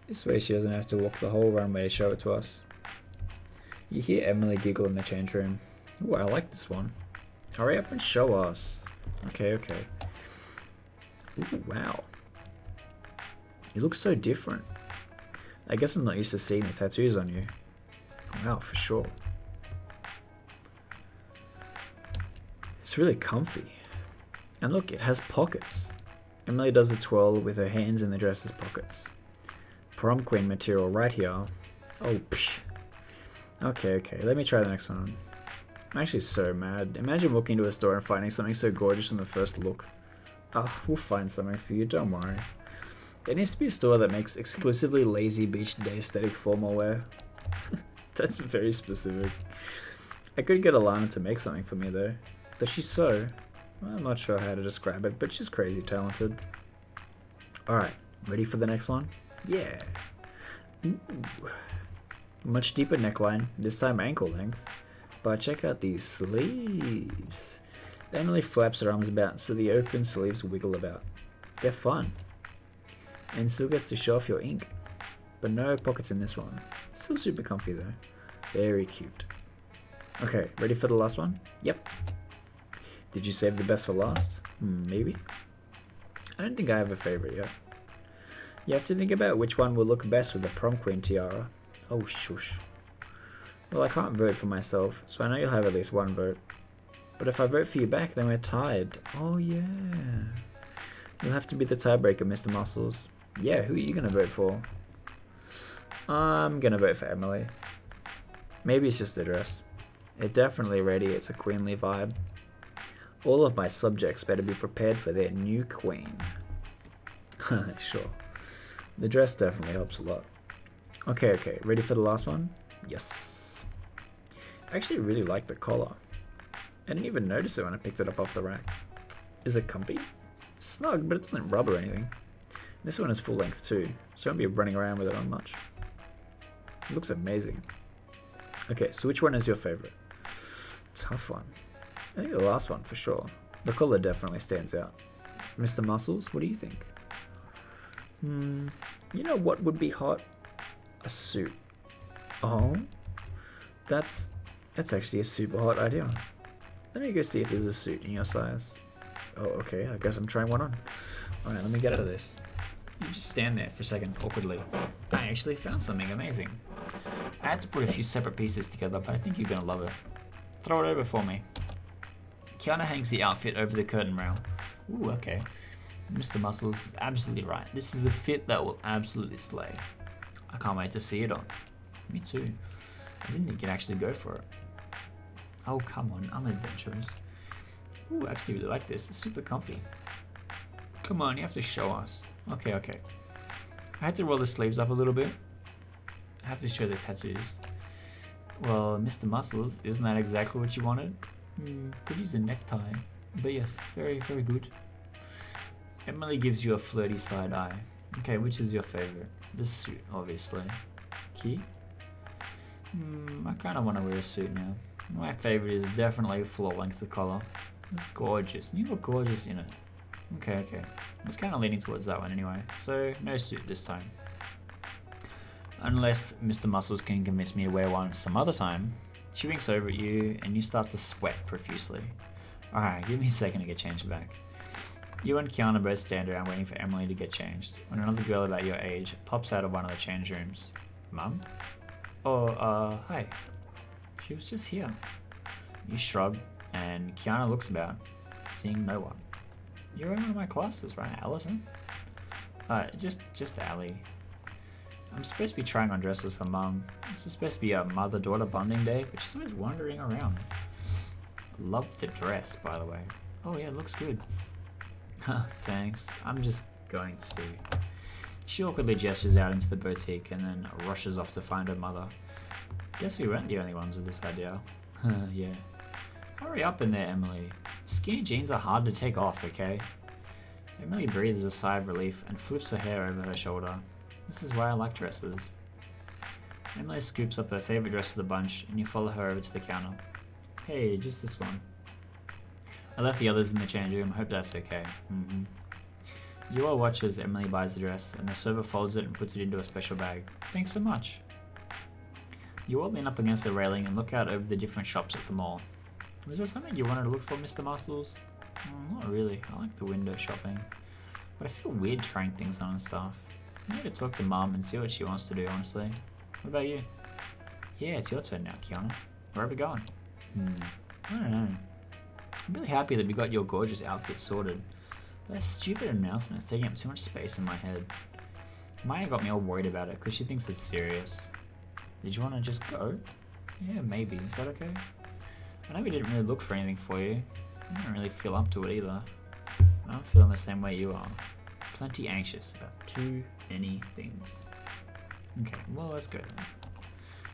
This way she doesn't have to walk the whole runway to show it to us. You hear Emily giggle in the change room. Ooh, I like this one. Hurry up and show us. Okay. Ooh, wow. You look so different. I guess I'm not used to seeing the tattoos on you. Wow, for sure. It's really comfy. And look, it has pockets. Emily does a twirl with her hands in the dress's pockets. Prom queen material right here. Oh, psh. Okay, let me try the next one on. I'm actually so mad. Imagine walking into a store and finding something so gorgeous on the first look. We'll find something for you, don't worry. There needs to be a store that makes exclusively lazy beach day aesthetic formal wear. That's very specific. I could get Alana to make something for me though. Does she sew? I'm not sure how to describe it, but she's crazy talented. Alright, ready for the next one? Yeah. Ooh. Much deeper neckline, this time ankle length. But check out these sleeves. Emily flaps her arms about so the open sleeves wiggle about. They're fun. And still gets to show off your ink. But no pockets in this one. Still super comfy though. Very cute. Okay, ready for the last one? Yep. Did you save the best for last? Maybe. I don't think I have a favorite yet. You have to think about which one will look best with the prom queen tiara. Oh shush. Well, I can't vote for myself, so I know you'll have at least one vote. But if I vote for you back, then we're tied. Oh yeah. You'll have to be the tiebreaker, Mr. Muscles. Yeah, who are you gonna vote for? I'm gonna vote for Emily. Maybe it's just the dress. It definitely radiates a queenly vibe. All of my subjects better be prepared for their new queen. Sure. The dress definitely helps a lot. Okay, ready for the last one? Yes. I actually really like the collar. I didn't even notice it when I picked it up off the rack. Is it comfy? Snug, but it doesn't rub or anything. This one is full length too, so I won't be running around with it on much. It looks amazing. Okay, so which one is your favorite? Tough one. I think the last one for sure. The collar definitely stands out. Mr. Muscles, what do you think? You know what would be hot? A suit. Oh, that's actually a super hot idea. Let me go see if there's a suit in your size. Oh, okay, I guess I'm trying one on. Alright, let me get out of this. You just stand there for a second, awkwardly. I actually found something amazing. I had to put a few separate pieces together, but I think you're gonna love it. Throw it over for me. Kiana hangs the outfit over the curtain rail. Ooh, okay. Mr. Muscles is absolutely right. This is a fit that will absolutely slay. I can't wait to see it on. Me too. I didn't think you'd actually go for it. Oh, come on, I'm adventurous. Ooh, I actually really like this. It's super comfy. Come on, you have to show us. Okay. I had to roll the sleeves up a little bit. I have to show the tattoos. Well, Mr. Muscles, isn't that exactly what you wanted? Could use a necktie. But yes, very, very good. Emily gives you a flirty side eye. Okay, which is your favorite? The suit, obviously. Key? I kind of want to wear a suit now. My favorite is definitely floor length of collar. It's gorgeous. You look gorgeous in it. Okay. I was kind of leaning towards that one anyway. So, no suit this time. Unless Mr. Muscles can convince me to wear one some other time. She winks over at you and you start to sweat profusely. Alright, give me a second to get changed back. You and Kiana both stand around waiting for Emily to get changed, when another girl about your age pops out of one of the change rooms. Mum? Oh, hi. She was just here. You shrug, and Kiana looks about, seeing no one. You're in one of my classes, right, Allison? Just Allie. I'm supposed to be trying on dresses for Mum. It's supposed to be a mother-daughter bonding day, but she's always wandering around. Love the dress, by the way. Oh yeah, it looks good. Thanks. I'm just going to... She awkwardly gestures out into the boutique and then rushes off to find her mother. Guess we weren't the only ones with this idea. Yeah. Hurry up in there, Emily. Skinny jeans are hard to take off, okay? Emily breathes a sigh of relief and flips her hair over her shoulder. This is why I like dresses. Emily scoops up her favorite dress of the bunch and you follow her over to the counter. Hey, just this one. I left the others in the change room, hope that's okay. You all watch as Emily buys the dress, and the server folds it and puts it into a special bag. Thanks so much. You all lean up against the railing and look out over the different shops at the mall. Was there something you wanted to look for, Mr. Muscles? Not really. I like the window shopping. But I feel weird trying things on and stuff. I need to talk to Mum and see what she wants to do, honestly. What about you? Yeah, it's your turn now, Kiana. Where are we going? I don't know. I'm really happy that we got your gorgeous outfit sorted. That stupid announcement is taking up too much space in my head. Maya got me all worried about it because she thinks it's serious. Did you want to just go? Yeah, maybe. Is that okay? I know we didn't really look for anything for you. I don't really feel up to it either. I'm feeling the same way you are. Plenty anxious about too many things. Okay, well, let's go then.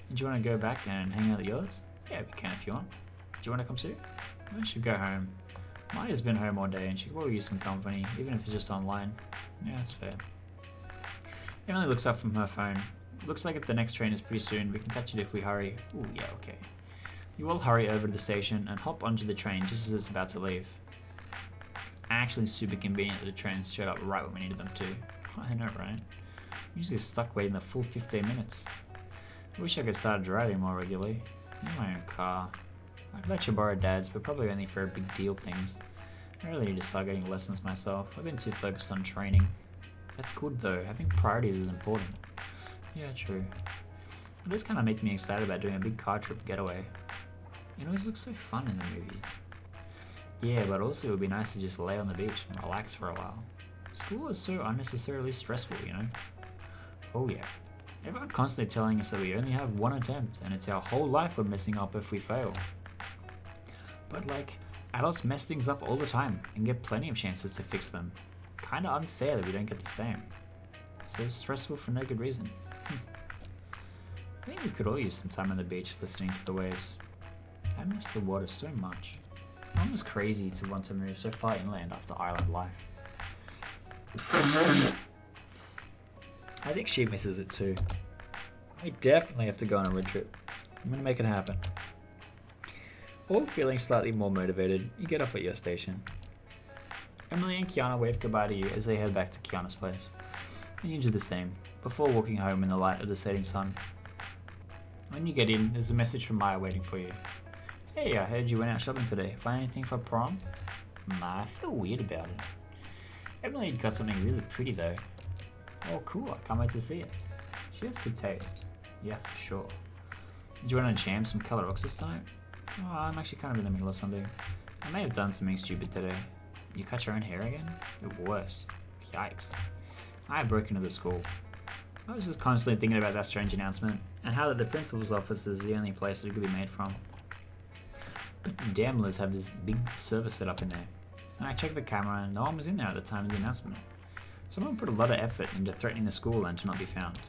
Did you want to go back and hang out at yours? Yeah, we can if you want. Do you want to come too? I should go home. Maya's been home all day and she could probably use some company, even if it's just online. Yeah, that's fair. Emily looks up from her phone. Looks like the next train is pretty soon. We can catch it if we hurry. Ooh, yeah, okay. You all hurry over to the station and hop onto the train just as it's about to leave. Actually super convenient that the trains showed up right when we needed them to. I know, right? Usually stuck waiting the full 15 minutes. I wish I could start driving more regularly. In my own car. I'd let you borrow Dad's, but probably only for big deal things. I really need to start getting lessons myself. I've been too focused on training. That's good though, having priorities is important. Yeah, true. It does kind of make me excited about doing a big car trip getaway. It always looks so fun in the movies. Yeah, but also it would be nice to just lay on the beach and relax for a while. School is so unnecessarily stressful, you know? Oh yeah. Everyone constantly telling us that we only have one attempt and it's our whole life we're messing up if we fail. But like, adults mess things up all the time and get plenty of chances to fix them. Kinda unfair that we don't get the same. So stressful for no good reason. I think we could all use some time on the beach listening to the waves. I miss the water so much. I'm almost crazy to want to move so far inland after island life. I think she misses it too. I definitely have to go on a road trip. I'm gonna make it happen. All feeling slightly more motivated, you get off at your station. Emily and Kiana wave goodbye to you as they head back to Kiana's place, and you do the same, before walking home in the light of the setting sun. When you get in, there's a message from Maya waiting for you. Hey, I heard you went out shopping today. Find anything for prom? I feel weird about it. Emily got something really pretty though. Oh cool, I can't wait to see it. She has good taste. Yeah, for sure. Do you want to jam some Color Rocks this time? Oh, I'm actually kind of in the middle of something. I may have done something stupid today. You cut your own hair again? Worse. Yikes. I broke into the school. I was just constantly thinking about that strange announcement, and how that the principal's office is the only place that it could be made from. But Damlers have this big server set up in there, and I checked the camera and no one was in there at the time of the announcement. Someone put a lot of effort into threatening the school and to not be found.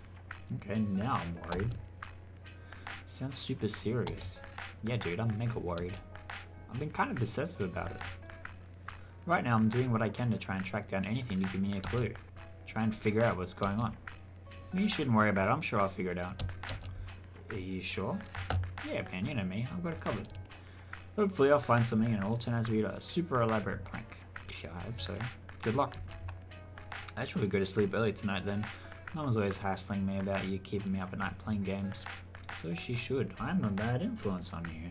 Okay, now I'm worried. Sounds super serious. Yeah dude, I'm mega worried. I've been kind of obsessive about it. Right now I'm doing what I can to try and track down anything to give me a clue. Try and figure out what's going on. You shouldn't worry about it, I'm sure I'll figure it out. Are you sure? Yeah man, you know me, I've got it covered. Hopefully I'll find something and it all turns out to be a super elaborate prank. Yeah, I hope so. Good luck. I should really go to sleep early tonight then. Mama's always hassling me about you keeping me up at night playing games. So she should. I'm a bad influence on you.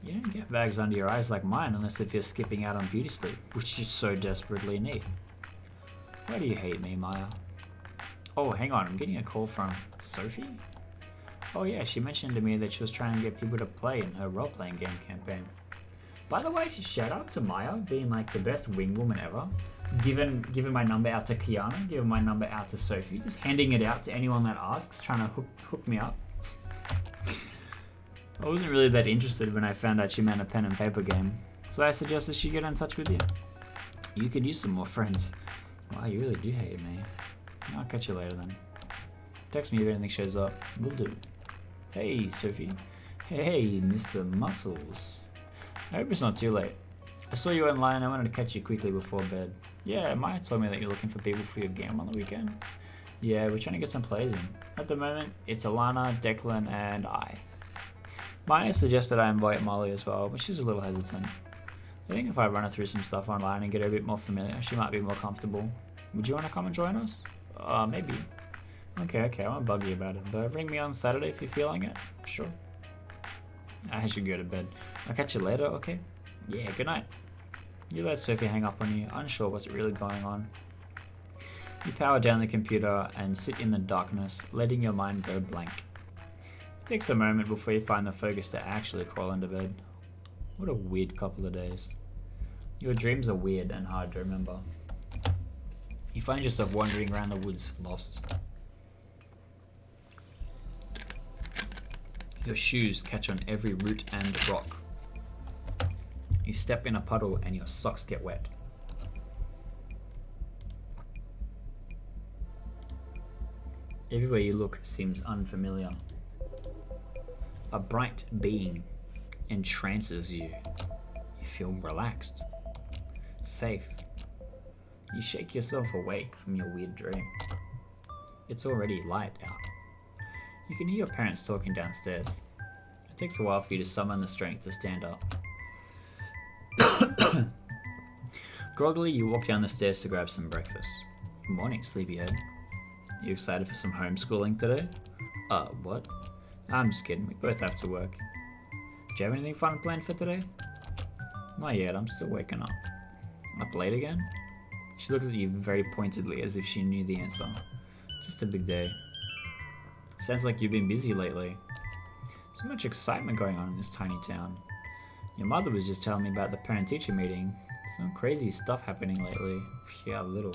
You don't get bags under your eyes like mine unless if you're skipping out on beauty sleep, which you so desperately need. Why do you hate me, Maya? Oh, hang on, I'm getting a call from Sophie? Oh yeah, she mentioned to me that she was trying to get people to play in her role-playing game campaign. By the way, shout out to Maya being like the best wing woman ever. Giving my number out to Kiana, giving my number out to Sophie, just handing it out to anyone that asks, trying to hook me up. I wasn't really that interested when I found out she meant a pen and paper game, so I suggested she get in touch with you. You could use some more friends. Wow, you really do hate me. I'll catch you later then. Text me if anything shows up. Will do. Hey, Sophie. Hey, Mr. Muscles. I hope it's not too late. I saw you online and I wanted to catch you quickly before bed. Yeah, Maya told me that you're looking for people for your game on the weekend. Yeah, we're trying to get some players in. At the moment, it's Alana, Declan, and I. Maya suggested I invite Molly as well, but she's a little hesitant. I think if I run her through some stuff online and get her a bit more familiar, she might be more comfortable. Would you want to come and join us? Maybe. Okay, I won't bug you about it, but ring me on Saturday if you're feeling it. Sure. I should go to bed. I'll catch you later, okay? Yeah, good night. You let Sophie hang up on you, unsure what's really going on. You power down the computer and sit in the darkness, letting your mind go blank. It takes a moment before you find the focus to actually crawl into bed. What a weird couple of days. Your dreams are weird and hard to remember. You find yourself wandering around the woods, lost. Your shoes catch on every root and rock. You step in a puddle and your socks get wet. Everywhere you look seems unfamiliar. A bright being entrances you. You feel relaxed, safe. You shake yourself awake from your weird dream. It's already light out. You can hear your parents talking downstairs. It takes a while for you to summon the strength to stand up. Groggily, you walk down the stairs to grab some breakfast. Morning, sleepyhead. You excited for some homeschooling today? What? I'm just kidding, we both have to work. Do you have anything fun planned for today? Not yet, I'm still waking up. Up late again? She looks at you very pointedly as if she knew the answer. Just a big day. Sounds like you've been busy lately. So much excitement going on in this tiny town. Your mother was just telling me about the parent-teacher meeting. Some crazy stuff happening lately. Yeah, a little.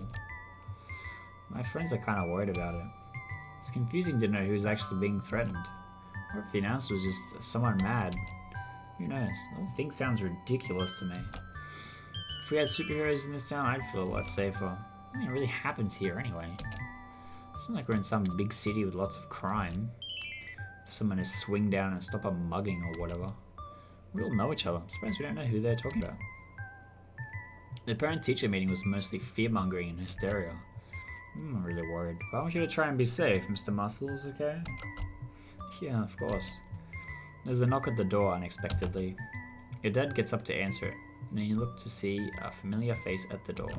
My friends are kind of worried about it. It's confusing to know who's actually being threatened. Or if the announcer was just someone mad. Who knows? The whole thing sounds ridiculous to me. If we had superheroes in this town, I'd feel a lot safer. Nothing really happens here anyway. It's not like we're in some big city with lots of crime. Someone to swing down and stop a mugging or whatever. We all know each other. I'm surprised we don't know who they're talking about. The parent-teacher meeting was mostly fear-mongering and hysteria. I'm really worried. But I want you to try and be safe, Mr. Muscles, okay? Yeah, of course. There's a knock at the door unexpectedly. Your dad gets up to answer it, and then you look to see a familiar face at the door.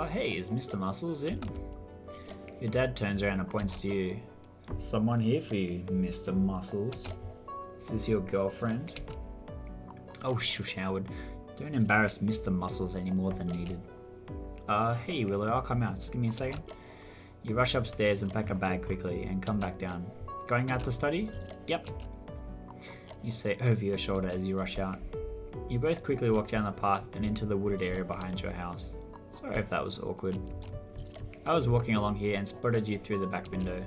Hey, is Mr. Muscles in? Your dad turns around and points to you. Someone here for you, Mr. Muscles. Is this your girlfriend? Oh, shush, Howard. Don't embarrass Mr. Muscles any more than needed. Hey, Willow, I'll come out. Just give me a second. You rush upstairs and pack a bag quickly and come back down. Going out to study? Yep. You say over your shoulder as you rush out. You both quickly walk down the path and into the wooded area behind your house. Sorry if that was awkward. I was walking along here and spotted you through the back window.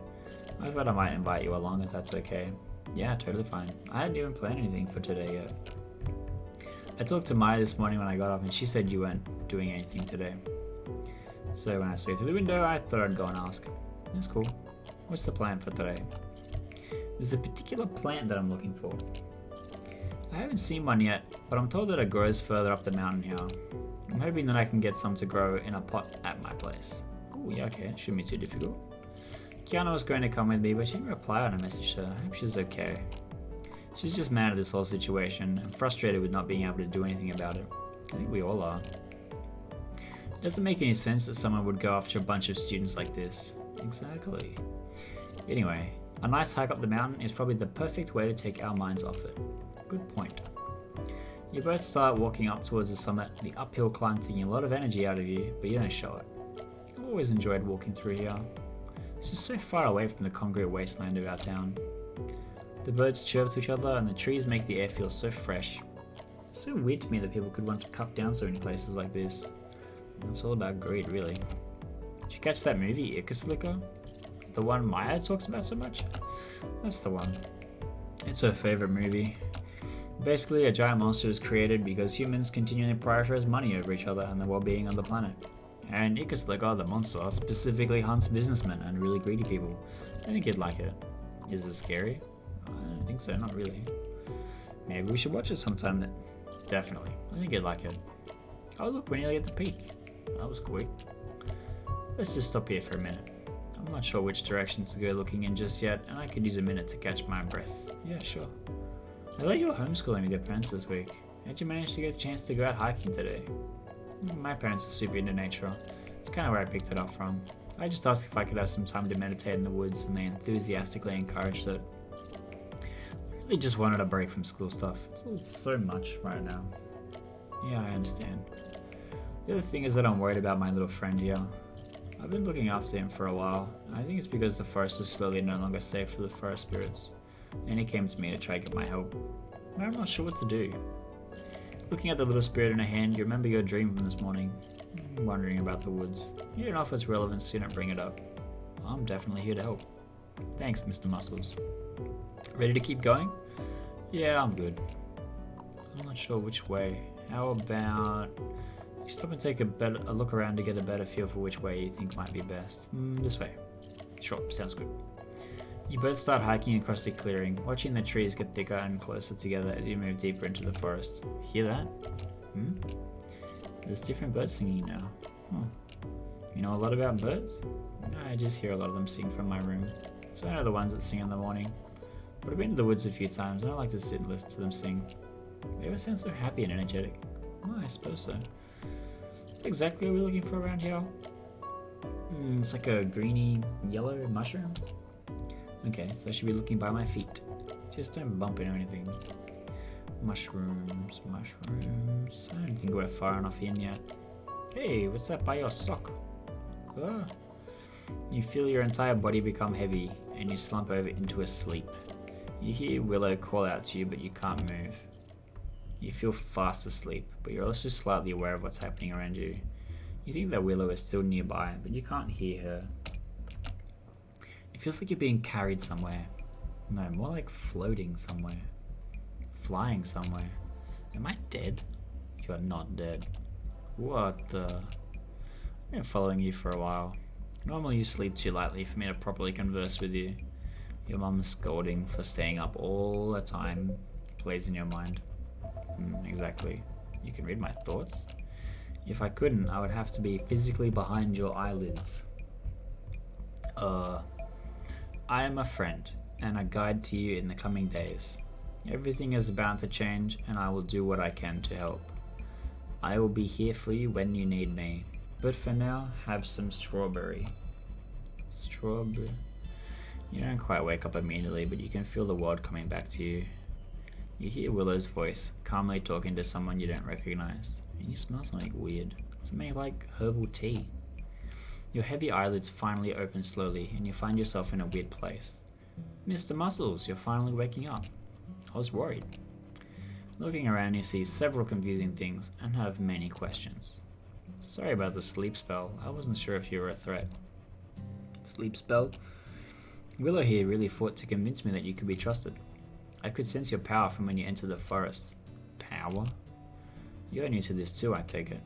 I thought I might invite you along if that's okay. Yeah, totally fine. I hadn't even planned anything for today yet. I talked to Maya this morning when I got up and she said you weren't doing anything today. So when I saw you through the window, I thought I'd go and ask. That's cool. What's the plan for today? There's a particular plant that I'm looking for. I haven't seen one yet, but I'm told that it grows further up the mountain here. I'm hoping that I can get some to grow in a pot at my place. Oh yeah, okay, it shouldn't be too difficult. Kiana was going to come with me, but she didn't reply when I messaged her. I hope she's okay. She's just mad at this whole situation and frustrated with not being able to do anything about it. I think we all are. It doesn't make any sense that someone would go after a bunch of students like this. Exactly. Anyway, a nice hike up the mountain is probably the perfect way to take our minds off it. Good point. You both start walking up towards the summit, the uphill climb taking a lot of energy out of you, but you don't show it. I've always enjoyed walking through here. It's just so far away from the concrete wasteland of our town. The birds chirp to each other and the trees make the air feel so fresh. It's so weird to me that people could want to cut down so many places like this. It's all about greed, really. Did you catch that movie, Ikaslicker? The one Maya talks about so much? That's the one. It's her favourite movie. Basically, a giant monster is created because humans continually prioritize money over each other and the well-being of the planet. And Ikaslicker, the monster, specifically hunts businessmen and really greedy people. I think you'd like it. Is it scary? I don't think so, not really. Maybe we should watch it sometime then. Definitely. I think you'd like it. Oh look, we're nearly at the peak. That was quick. Let's just stop here for a minute. I'm not sure which direction to go looking in just yet, and I could use a minute to catch my breath. Yeah, sure. I thought you were homeschooling with your parents this week. How'd you manage to get a chance to go out hiking today? My parents are super into nature. It's kind of where I picked it up from. I just asked if I could have some time to meditate in the woods, and they enthusiastically encouraged it. I really just wanted a break from school stuff. It's all so much right now. Yeah, I understand. The other thing is that I'm worried about my little friend here. I've been looking after him for a while, and I think it's because the forest is slowly no longer safe for the forest spirits, and he came to me to try to get my help. But I'm not sure what to do. Looking at the little spirit in her hand, you remember your dream from this morning, wondering about the woods. You don't know if it's relevant, so you don't bring it up. I'm definitely here to help. Thanks, Mr. Muscles. Ready to keep going? Yeah, I'm good. I'm not sure which way. How about you stop and take a look around to get a better feel for which way you think might be best? This way. Sure, sounds good. You both start hiking across the clearing, watching the trees get thicker and closer together as you move deeper into the forest. Hear that? There's different birds singing now. You know a lot about birds? I just hear a lot of them sing from my room. So I know the ones that sing in the morning. But I've been to the woods a few times and I like to sit and listen to them sing. They always sound so happy and energetic. Oh, I suppose so. What exactly are we looking for around here? It's like a greeny yellow mushroom. Okay, so I should be looking by my feet. Just don't bump into anything. Mushrooms, mushrooms. I don't think we're far enough in yet. Hey, what's that by your sock? Ah. You feel your entire body become heavy and you slump over into a sleep. You hear Willow call out to you, but you can't move. You feel fast asleep, but you're also slightly aware of what's happening around you. You think that Willow is still nearby, but you can't hear her. It feels like you're being carried somewhere. No, more like floating somewhere. Flying somewhere. Am I dead? You're not dead. What the? I've been following you for a while. Normally you sleep too lightly for me to properly converse with you. Your mum's scolding for staying up all the time plays in your mind. Exactly. You can read my thoughts. If I couldn't, I would have to be physically behind your eyelids. I am a friend, and a guide to you in the coming days. Everything is about to change, and I will do what I can to help. I will be here for you when you need me. But for now, have some strawberry. Strawberry. You don't quite wake up immediately, but you can feel the world coming back to you. You hear Willow's voice, calmly talking to someone you don't recognize. And you smell something weird. Something like herbal tea. Your heavy eyelids finally open slowly, and you find yourself in a weird place. Mr. Muscles, you're finally waking up. I was worried. Looking around, you see several confusing things and have many questions. Sorry about the sleep spell. I wasn't sure if you were a threat. Sleep spell? Willow here really fought to convince me that you could be trusted. I could sense your power from when you entered the forest. Power? You're new to this too, I take it.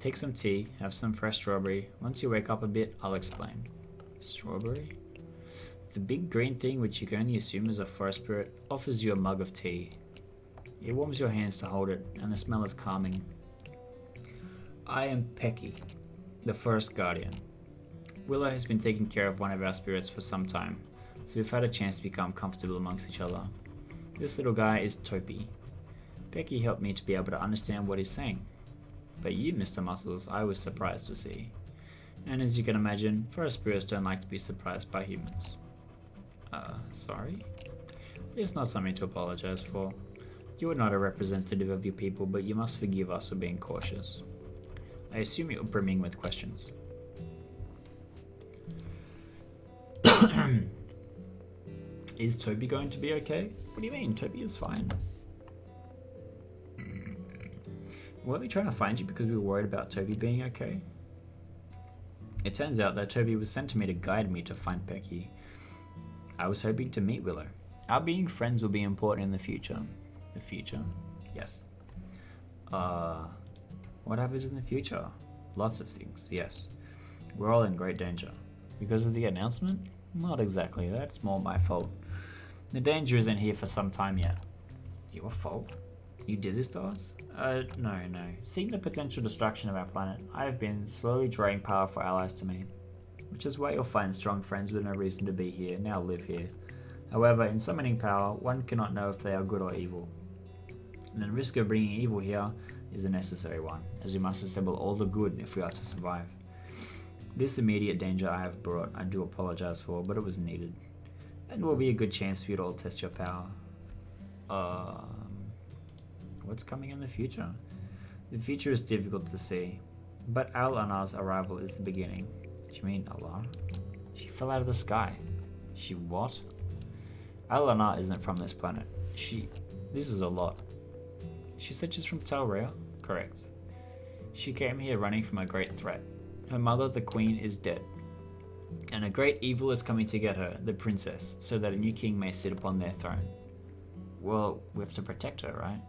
Take some tea, have some fresh strawberry. Once you wake up a bit, I'll explain. Strawberry? The big green thing, which you can only assume is a forest spirit, offers you a mug of tea. It warms your hands to hold it, and the smell is calming. I am Pecky, the forest guardian. Willow has been taking care of one of our spirits for some time, so we've had a chance to become comfortable amongst each other. This little guy is Topi. Pecky helped me to be able to understand what he's saying. But you, Mr. Muscles, I was surprised to see. And as you can imagine, forest spirits don't like to be surprised by humans. Sorry? It's not something to apologize for. You are not a representative of your people, but you must forgive us for being cautious. I assume you're brimming with questions. Is Toby going to be okay? What do you mean? Toby is fine. Weren't we trying to find you because we were worried about Toby being okay? It turns out that Toby was sent to me to guide me to find Pecky. I was hoping to meet Willow. Our being friends will be important in the future. The future? Yes. What happens in the future? Lots of things, yes. We're all in great danger. Because of the announcement? Not exactly, that's more my fault. The danger isn't here for some time yet. Your fault? You did this to us? No. Seeing the potential destruction of our planet, I have been slowly drawing powerful allies to me. Which is why you'll find strong friends with no reason to be here, now live here. However, in summoning power, one cannot know if they are good or evil. And the risk of bringing evil here is a necessary one, as we must assemble all the good if we are to survive. This immediate danger I have brought, I do apologize for, but it was needed. And will be a good chance for you to all test your power. What's coming in the future? The future is difficult to see, but Al-Anar's arrival is the beginning. Do you mean Allah? She fell out of the sky. She what? Al-Anar isn't from this planet. This is a lot. She said she's from Talrea? Correct. She came here running from a great threat. Her mother, the queen, is dead. And a great evil is coming to get her, the princess, so that a new king may sit upon their throne. Well, we have to protect her, right?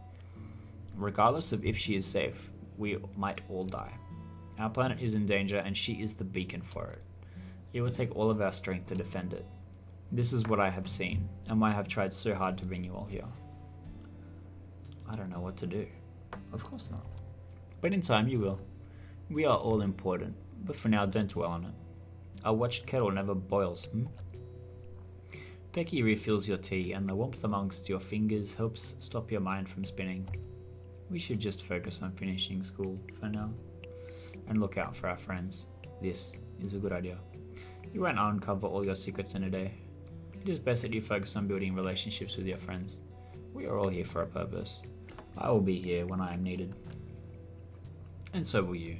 Regardless of if she is safe, we might all die. Our planet is in danger and she is the beacon for it. It will take all of our strength to defend it. This is what I have seen, and why I have tried so hard to bring you all here. I don't know what to do. Of course not. But in time you will. We are all important, but for now don't dwell on it. Our watched kettle never boils, Pecky refills your tea, and the warmth amongst your fingers helps stop your mind from spinning. We should just focus on finishing school for now, and look out for our friends. This is a good idea. You won't uncover all your secrets in a day. It is best that you focus on building relationships with your friends. We are all here for a purpose. I will be here when I am needed. And so will you.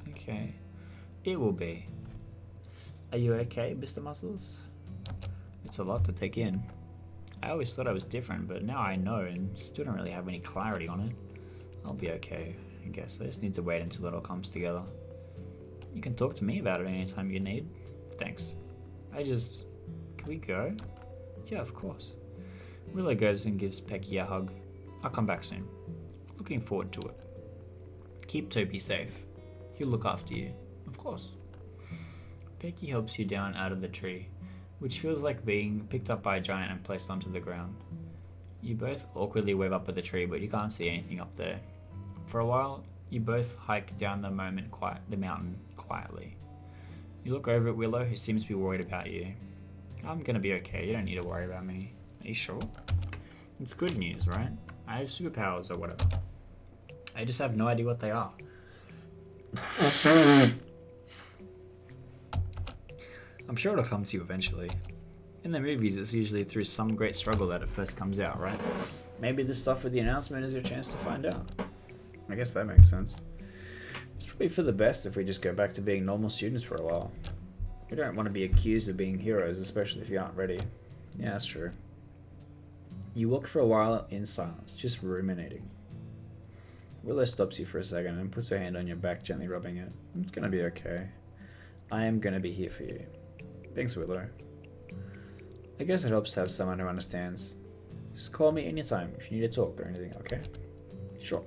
Okay. It will be. Are you okay, Mr. Muscles? It's a lot to take in. I always thought I was different, but now I know and still don't really have any clarity on it. I'll be okay, I guess. I just need to wait until it all comes together. You can talk to me about it anytime you need. Thanks. Can we go? Yeah, of course. Willow goes and gives Pecky a hug. I'll come back soon. Looking forward to it. Keep Toby safe. He'll look after you. Of course. Pecky helps you down out of the tree, which feels like being picked up by a giant and placed onto the ground. You both awkwardly wave up at the tree, but you can't see anything up there. For a while, you both hike down the mountain quietly. You look over at Willow, who seems to be worried about you. I'm gonna be okay. You don't need to worry about me. Are you sure? It's good news, right? I have superpowers or whatever. I just have no idea what they are. I'm sure it'll come to you eventually. In the movies, it's usually through some great struggle that it first comes out, right? Maybe the stuff with the announcement is your chance to find out. I guess that makes sense. It's probably for the best if we just go back to being normal students for a while. We don't want to be accused of being heroes, especially if you aren't ready. Yeah, that's true. You walk for a while in silence, just ruminating. Willow stops you for a second and puts her hand on your back, gently rubbing it. It's gonna be okay. I am gonna be here for you. Thanks, Willow. I guess it helps to have someone who understands. Just call me anytime if you need to talk or anything, okay? Sure.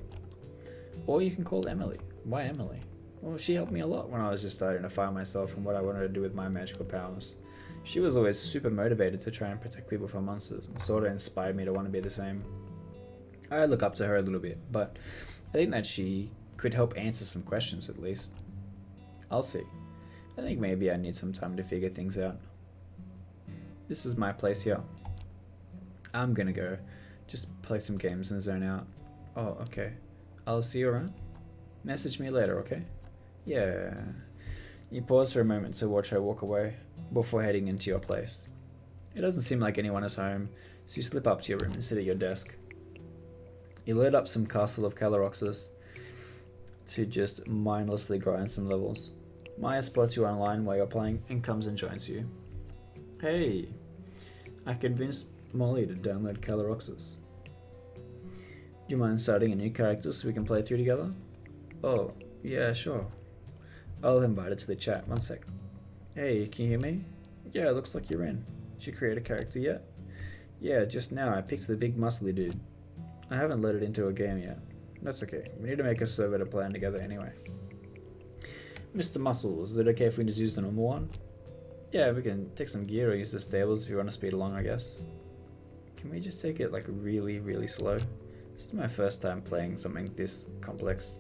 Or you can call Emily. Why Emily? Well, she helped me a lot when I was just starting to find myself and what I wanted to do with my magical powers. She was always super motivated to try and protect people from monsters and sort of inspired me to want to be the same. I look up to her a little bit, but I think that she could help answer some questions at least. I'll see. I think maybe I need some time to figure things out. This is my place here. I'm gonna go. Just play some games and zone out. Oh, okay. I'll see you around. Message me later, okay? Yeah. You pause for a moment to watch her walk away before heading into your place. It doesn't seem like anyone is home, so you slip up to your room and sit at your desk. You load up some Castle of Caloroxus to just mindlessly grind some levels. Maya spots you online while you're playing and comes and joins you. Hey, I convinced Molly to download Caloroxus. Do you mind starting a new character so we can play through together? Oh, yeah, sure. I'll invite her to the chat. One sec. Hey, can you hear me? Yeah, it looks like you're in. Did you create a character yet? Yeah, just now I picked the big muscly dude. I haven't let it into a game yet. That's okay. We need to make a server to plan together anyway. Mr. Muscles, is it okay if we just use the normal one? Yeah, we can take some gear or use the stables if you want to speed along, I guess. Can we just take it like really, really slow? This is my first time playing something this complex.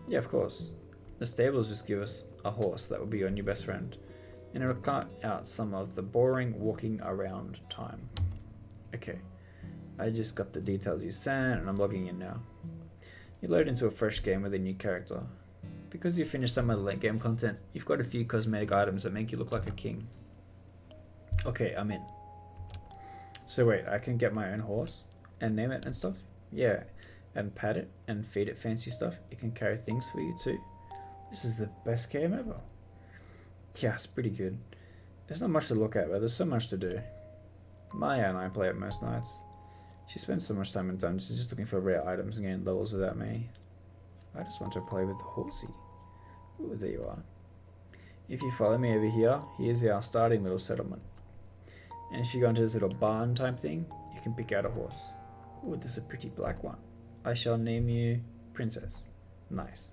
Yeah, of course. The stables just give us a horse that will be your new best friend. And it'll cut out some of the boring walking around time. Okay. I just got the details you sent and I'm logging in now. You load into a fresh game with a new character. Because you finished some of the late game content, you've got a few cosmetic items that make you look like a king. Okay, I'm in. So wait, I can get my own horse and name it and stuff? Yeah, and pat it and feed it fancy stuff. It can carry things for you too. This is the best game ever. Yeah, it's pretty good. There's not much to look at, but there's so much to do. Maya and I play it most nights. She spends so much time in dungeons just looking for rare items and getting levels without me. I just want to play with the horsey. Ooh, there you are. If you follow me over here, here's our starting little settlement. And if you go into this little barn type thing, you can pick out a horse. Ooh, this is a pretty black one. I shall name you Princess. Nice.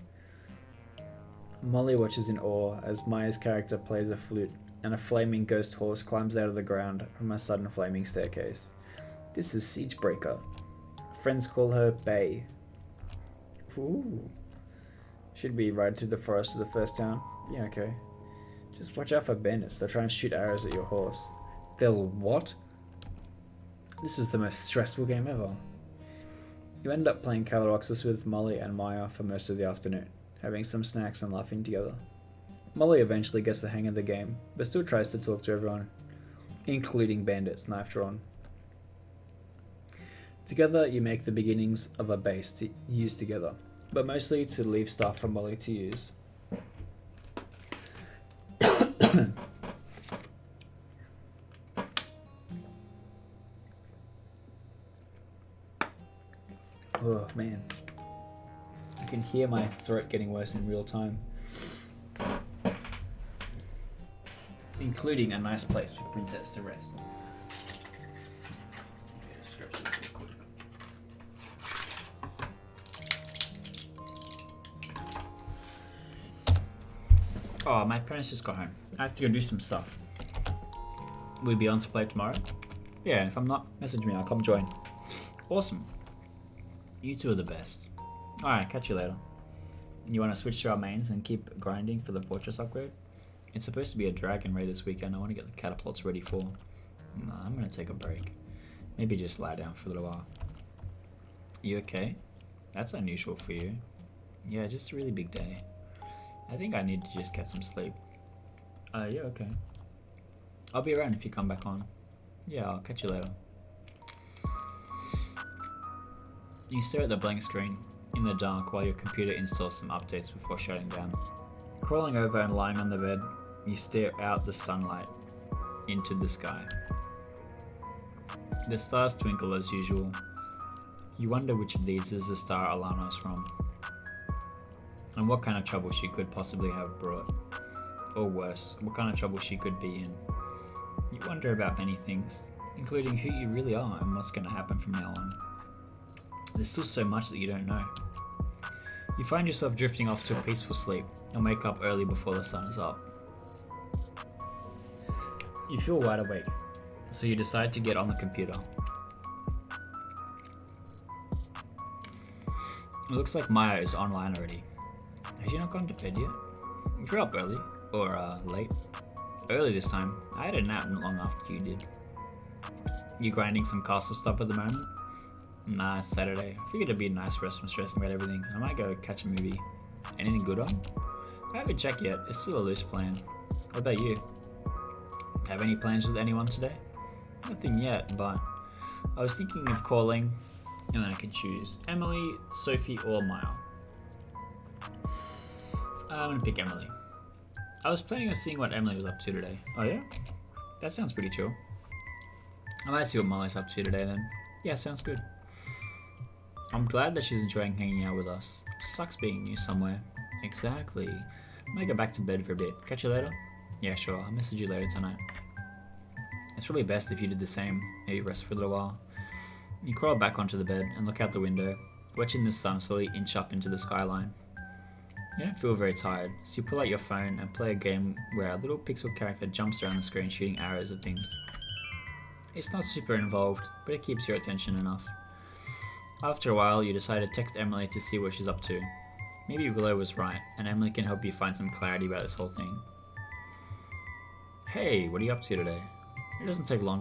Molly watches in awe as Maya's character plays a flute and a flaming ghost horse climbs out of the ground from a sudden flaming staircase. This is Siegebreaker. Friends call her Bay. Ooh. Should we ride through the forest to the first town? Yeah, okay. Just watch out for bandits. They'll try and shoot arrows at your horse. They'll what? This is the most stressful game ever. You end up playing Caloroxus with Molly and Maya for most of the afternoon, having some snacks and laughing together. Molly eventually gets the hang of the game, but still tries to talk to everyone, including bandits, knife drawn. Together, you make the beginnings of a base to use together, but mostly to leave stuff for Molly to use. Oh man, I can hear my throat getting worse in real time. Including a nice place for Princess to rest. Oh, my parents just got home. I have to go do some stuff. Will you be on to play tomorrow? Yeah, and if I'm not, message me, I'll come join. Awesome. You two are the best. Alright, catch you later. You want to switch to our mains and keep grinding for the fortress upgrade? It's supposed to be a dragon raid this weekend. I want to get the catapults ready for. Nah, I'm gonna take a break. Maybe just lie down for a little while. You okay? That's unusual for you. Yeah, just a really big day. I think I need to just get some sleep. Yeah, okay. I'll be around if you come back on. Yeah, I'll catch you later. You stare at the blank screen in the dark while your computer installs some updates before shutting down. Crawling over and lying on the bed, you stare out the sunlight into the sky. The stars twinkle as usual. You wonder which of these is the star Alana's from, and what kind of trouble she could possibly have brought. Or worse, what kind of trouble she could be in. You wonder about many things, including who you really are and what's going to happen from now on. There's still so much that you don't know. You find yourself drifting off to a peaceful sleep and wake up early before the sun is up. You feel wide awake, so you decide to get on the computer. It looks like Maya is online already. Has she not gone to bed yet? If you're up early, or late. Early this time. I had a nap not long after you did. You grinding some castle stuff at the moment? Nah, it's Saturday. I figured it'd be a nice rest from stressing about everything. I might go catch a movie. Anything good on? I haven't checked yet. It's still a loose plan. What about you? Have any plans with anyone today? Nothing yet, but I was thinking of calling, and then I can choose Emily, Sophie, or Maya. I'm gonna pick Emily. I was planning on seeing what Emily was up to today. Oh yeah? That sounds pretty chill. I might see what Molly's up to today then. Yeah, sounds good. I'm glad that she's enjoying hanging out with us. Sucks being new somewhere. Exactly. I might go back to bed for a bit. Catch you later? Yeah, sure. I'll message you later tonight. It's probably best if you did the same. Maybe rest for a little while. You crawl back onto the bed and look out the window, watching the sun slowly inch up into the skyline. You don't feel very tired, so you pull out your phone and play a game where a little pixel character jumps around the screen shooting arrows at things. It's not super involved, but it keeps your attention enough. After a while, you decide to text Emily to see what she's up to. Maybe Willow was right, and Emily can help you find some clarity about this whole thing. Hey, what are you up to today? It doesn't take long